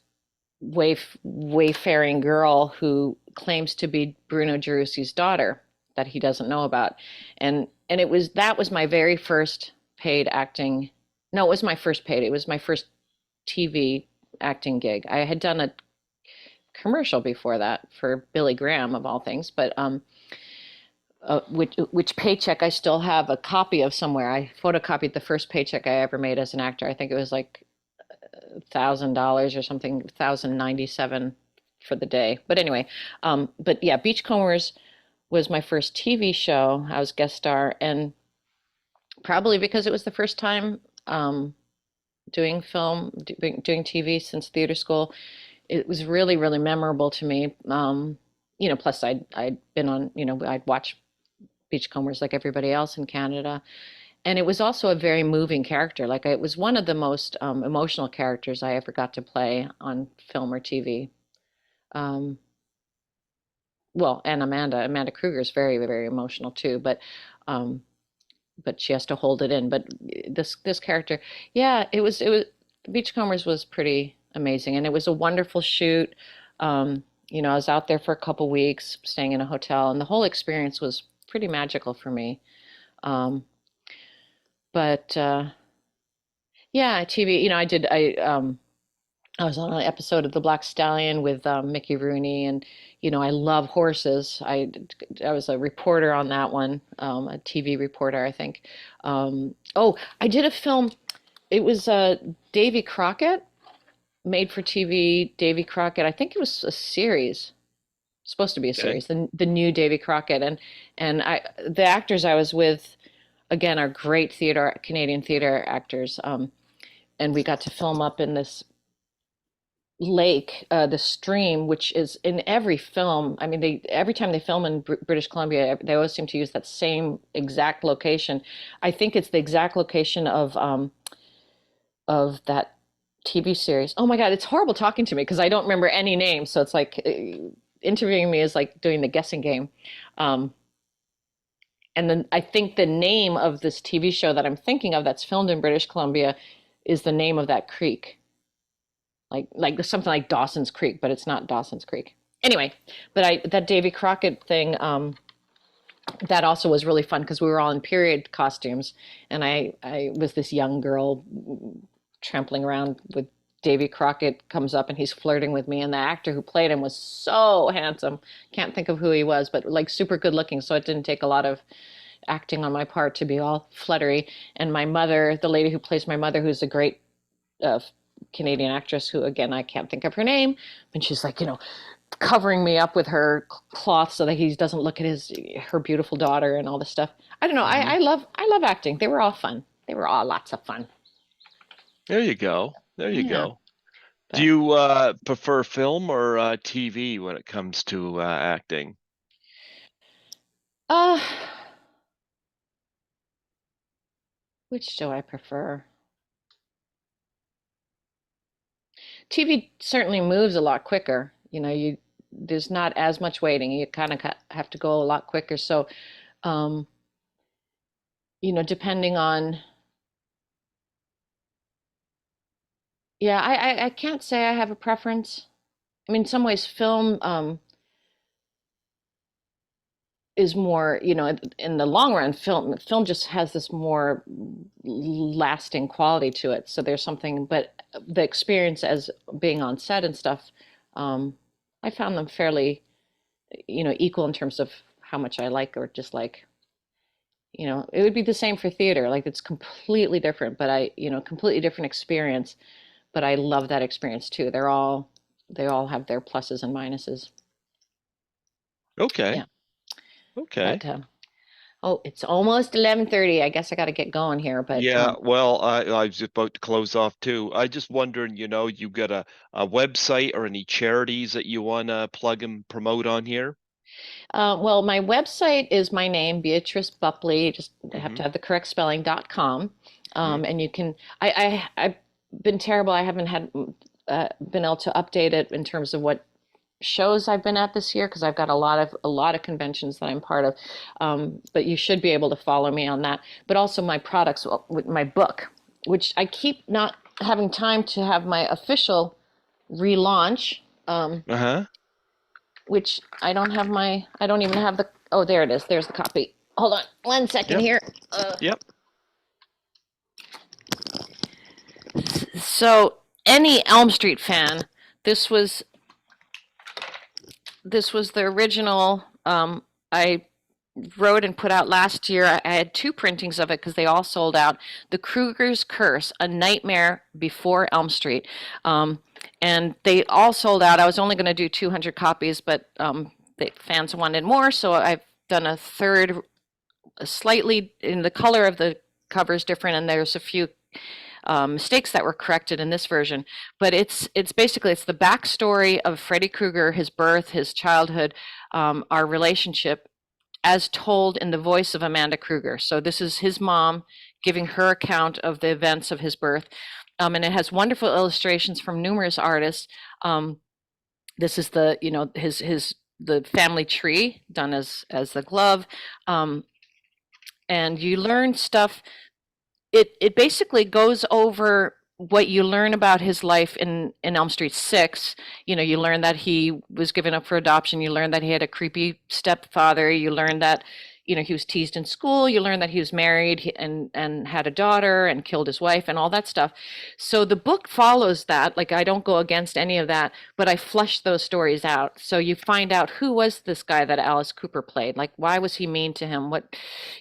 wayfaring girl who claims to be Bruno Gerusi's daughter that he doesn't know about. And it was that was my very first paid acting. No, it was my first paid. It was my first TV acting gig. I had done a commercial before that for Billy Graham of all things, but which paycheck I still have a copy of somewhere. I photocopied the first paycheck I ever made as an actor. I think it was like $1,000 or something, 1,097 for the day. But anyway, but yeah, Beachcombers was my first TV show. I was guest star, and probably because it was the first time doing film, doing TV since theater school, it was really, really memorable to me. Plus I'd been on, I'd watched Beachcombers like everybody else in Canada. And it was also a very moving character. Like it was one of the most emotional characters I ever got to play on film or TV. Um, well, and Amanda Krueger is very, very emotional too, um, but she has to hold it in. But this character, yeah, it was Beachcombers was pretty amazing, and it was a wonderful shoot. I was out there for a couple weeks, staying in a hotel, and the whole experience was pretty magical for me. Um, but Yeah, TV. I was on an episode of The Black Stallion with Mickey Rooney, and I love horses. I was a reporter on that one, a TV reporter, I think. Oh, I did a film. It was Davy Crockett, made for TV. Davy Crockett. I think it was a series. Supposed to be a Okay. series. The new Davy Crockett, the actors I was with again are great Canadian theater actors. And we got to film up in this lake, the stream, which is in every film. I mean, every time they film in British Columbia, they always seem to use that same exact location. I think it's the exact location of that TV series. Oh my God, it's horrible talking to me because I don't remember any names. So it's like interviewing me is like doing the guessing game. Um, and then I think the name of this TV show that I'm thinking of that's filmed in British Columbia is the name of that creek, like something like Dawson's Creek, but it's not Dawson's Creek. Anyway, but that Davy Crockett thing, that also was really fun because we were all in period costumes, and I was this young girl trampling around with Davy Crockett comes up and he's flirting with me, and the actor who played him was so handsome. Can't think of who he was, but like super good looking. So it didn't take a lot of acting on my part to be all fluttery. And my mother, the lady who plays my mother, who's a great uh, Canadian actress who, again, I can't think of her name, and she's like, covering me up with her cloth so that he doesn't look at her beautiful daughter and all this stuff. I don't know. Hmm. I love acting. They were all fun. They were all lots of fun. There you go. There you Yeah, go. Do but you prefer film or TV when it comes to acting? uh, which do I prefer? TV certainly moves a lot quicker. You there's not as much waiting. You kind of have to go a lot quicker. So, um, depending on, yeah, I can't say I have a preference. I mean, in some ways, film is more, in the long run, film just has this more lasting quality to it. So there's something, but the experience as being on set and stuff, um, I found them fairly, equal in terms of how much I like or dislike. It would be the same for theater. Like it's completely different, but completely different experience. But I love that experience too. They all have their pluses and minuses. Okay. Yeah, Okay. but oh, it's almost 11:30. I guess I got to get going here, but Yeah, well, I was just about to close off too. I just wondering, you got a website or any charities that you want to plug and promote on here? well, my website is my name, Beatrice Boepple. You just have Hmm. to have the correct spelling.com. Hmm. And you can, I've been terrible. I haven't been able to update it in terms of what shows I've been at this year because I've got a lot of conventions that I'm part of. But you should be able to follow me on that. But also my products, well, with my book, which I keep not having time to have my official relaunch. Uh-huh. Which I don't even have the, oh, there it is. There's the copy. Hold on 1 second Yep. here. Yep. So any Elm Street fan, this was this was the original. I wrote and put out last year. I had two printings of it because they all sold out. The Krueger's Curse: A Nightmare Before Elm Street, and they all sold out. I was only going to do 200 copies, but the fans wanted more, so I've done a third, slightly in the color of the cover is different, and there's a few mistakes that were corrected in this version. But it's basically it's the backstory of Freddy Krueger, his birth, his childhood, our relationship, as told in the voice of Amanda Krueger. So this is his mom giving her account of the events of his birth, and it has wonderful illustrations from numerous artists. This is the his the family tree done as the glove, and you learn stuff. It basically goes over what you learn about his life in Elm Street 6. You learn that he was given up for adoption. You learn that he had a creepy stepfather. You learn that he was teased in school. You learn that he was married and had a daughter and killed his wife and all that stuff. So the book follows that. Like, I don't go against any of that, but I flesh those stories out. So you find out, who was this guy that Alice Cooper played? Like, why was he mean to him? What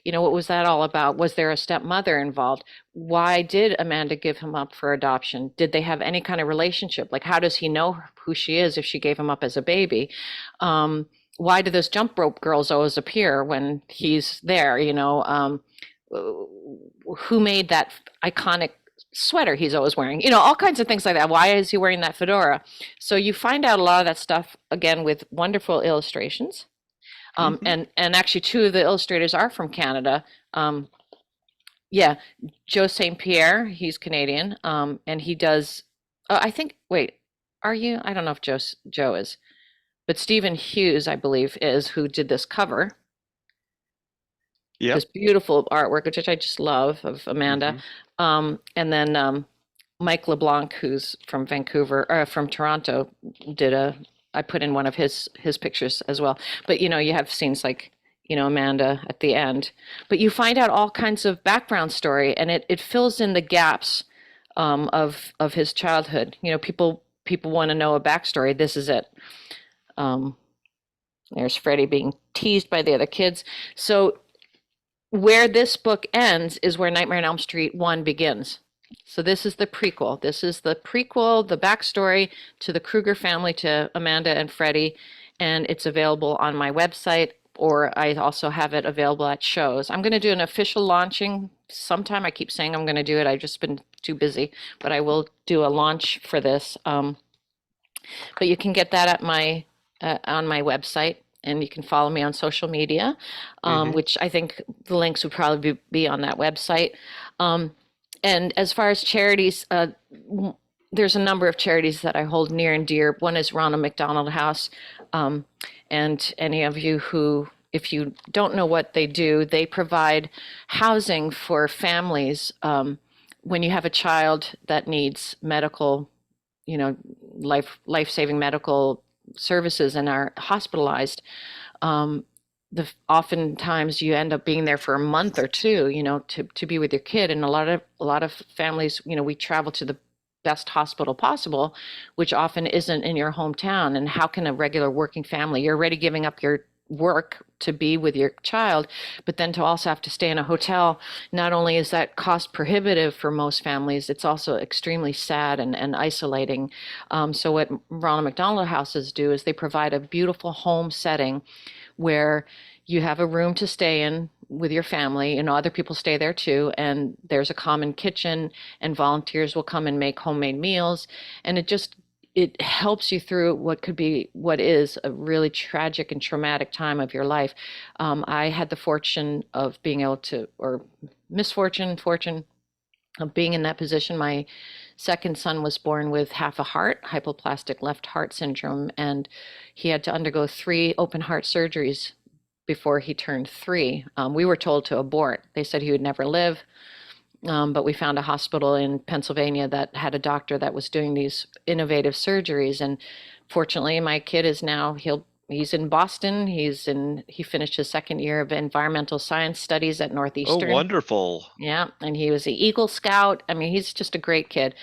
was that all about? Was there a stepmother involved? Why did Amanda give him up for adoption? Did they have any kind of relationship? Like, how does he know who she is if she gave him up as a baby? Why do those jump rope girls always appear when he's there? Who made that iconic sweater he's always wearing? All kinds of things like that. Why is he wearing that fedora? So you find out a lot of that stuff, again, with wonderful illustrations. Hmm. And actually, two of the illustrators are from Canada. Yeah, Joe St. Pierre, he's Canadian, and he does. I think. Wait, are you? I don't know if Joe is, but Stephen Hughes, I believe, is who did this cover. Yep. This beautiful artwork, which I just love, of Amanda, Hmm. and then Mike LeBlanc, who's from Vancouver, from Toronto, did a. I put in one of his pictures as well. But you have scenes like Amanda at the end, but you find out all kinds of background story, and it fills in the gaps of his childhood. People want to know a backstory. This is it. Um, there's Freddie being teased by the other kids. So where this book ends is where Nightmare on Elm Street 1 begins. So this is the prequel. This is the prequel, the backstory to the Krueger family, to Amanda and Freddie, and it's available on my website, or I also have it available at shows. I'm going to do an official launching sometime. I keep saying I'm going to do it. I've just been too busy, but I will do a launch for this. But you can get that at my on my website, and you can follow me on social media, Hmm. which I think the links would probably be on that website. Um, and as far as charities, there's a number of charities that I hold near and dear. One is Ronald McDonald House, um, and any of you who, if you don't know what they do, they provide housing for families when you have a child that needs medical, you know, life-saving medical services and are hospitalized. Um, oftentimes you end up being there for a month or two, to be with your kid. And a lot of families, we travel to the best hospital possible, which often isn't in your hometown. And how can a regular working family, you're already giving up your work to be with your child, but then to also have to stay in a hotel, not only is that cost prohibitive for most families, it's also extremely sad and isolating. So what Ronald McDonald Houses do is they provide a beautiful home setting where you have a room to stay in with your family, and other people stay there too, and there's a common kitchen, and volunteers will come and make homemade meals, and it helps you through what is a really tragic and traumatic time of your life. I had the fortune of being able to, or misfortune, fortune, being in that position. My second son was born with half a heart, hypoplastic left heart syndrome, and he had to undergo 3 open heart surgeries before he turned 3. We were told to abort. They said he would never live. But we found a hospital in Pennsylvania that had a doctor that was doing these innovative surgeries. And fortunately, my kid is now, he's in Boston. He finished his second year of environmental science studies at Oh, Northeastern. wonderful. Yeah, and he was the Eagle Scout. I mean, he's just a great kid.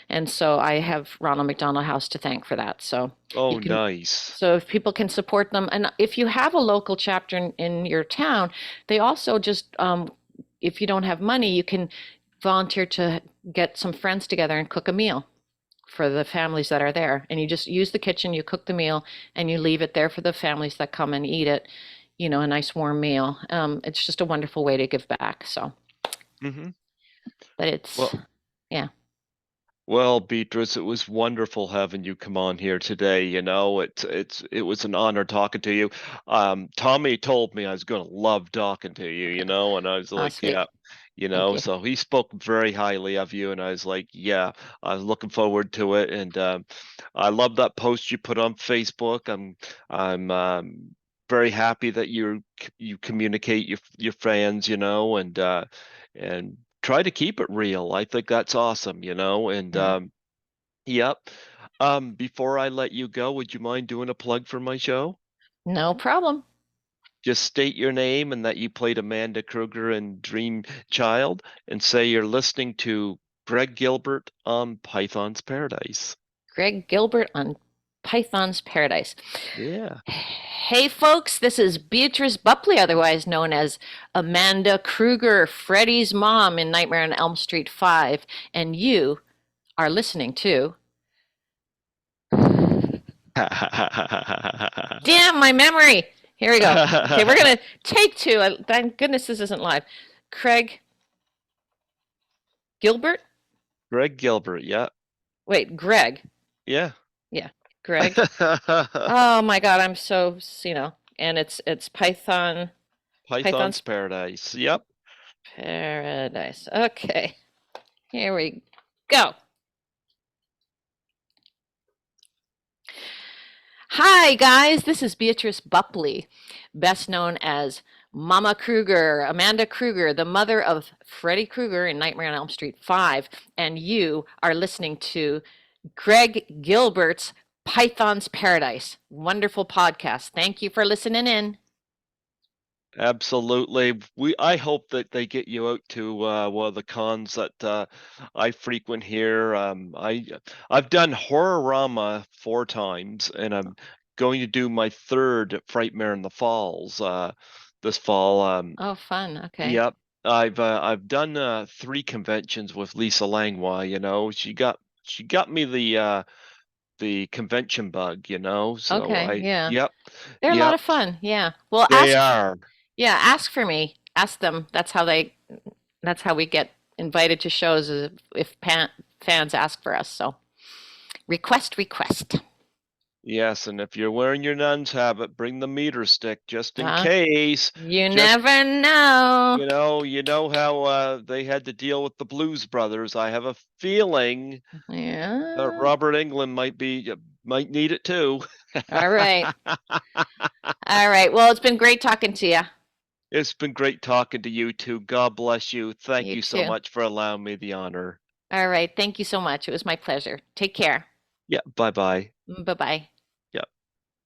And so I have Ronald McDonald House to thank for that. So you Oh, can, nice. so if people can support them, and if you have a local chapter in your town, they also just, if you don't have money, you can volunteer to get some friends together and cook a meal for the families that are there. And you just use the kitchen, you cook the meal, and you leave it there for the families that come and eat it, a nice warm meal. It's just a wonderful way to give back. So, Hmm. but it's, Well, yeah, well, Beatrice, it was wonderful having you come on here today. It was an honor talking to you. Tommy told me I was going to love talking to you, and I was oh, like, sweet. yeah, Thank you. so he spoke very highly of you, and I was like, yeah, I was looking forward to it, and I love that post you put on Facebook. I'm very happy that you communicate your fans, and try to keep it real. I think that's awesome, and Yeah, yep. Before I let you go, would you mind doing a plug for my show? no problem. Just state your name and that you played Amanda Krueger in Dream Child, and say you're listening to Greg Gilbert on Python's Paradise. Greg Gilbert on Python's Paradise. Yeah. Hey, folks, this is Beatrice Boepple, otherwise known as Amanda Krueger, Freddy's mom in Nightmare on Elm Street 5, and you are listening to. Damn, my memory! Here we go. Okay, we're gonna take 2. Thank goodness this isn't live. Craig Gilbert? Greg Gilbert, yeah. Wait, Greg. Yeah. Yeah, Greg. Oh my God, I'm so, and it's Python's Python's Paradise. Yep. Paradise. Okay, here we go. Hi, guys. This is Beatrice Boepple, best known as Mama Krueger, Amanda Krueger, the mother of Freddy Krueger in Nightmare on Elm Street 5. And you are listening to Greg Gilbert's Python's Paradise. Wonderful podcast. Thank you for listening in. Absolutely. I hope that they get you out to one of the cons that I frequent here. I've done Horrorama 4 times, and I'm going to do my third at Frightmare in the Falls this fall. Oh, fun. Okay. Yep. I've done 3 conventions with Lisa Langlois. She got me the convention bug. So Okay. Yeah. yep, They're a lot yep, of fun. Yeah. Well, they are. ask for me. Ask them. That's how we get invited to shows is if fans ask for us. So request. Yes, and if you're wearing your nun's habit, bring the meter stick just in Uh, case. you Just never know. you know how they had to deal with the Blues Brothers. I have a feeling that Yeah. Robert Englund might need it too. All right. All right. Well, it's been great talking to you. It's been great talking to you too. God bless you. Thank You you so too. much for allowing me the honor. All right. Thank you so much. It was my pleasure. Take care. Yeah, bye bye. Bye bye.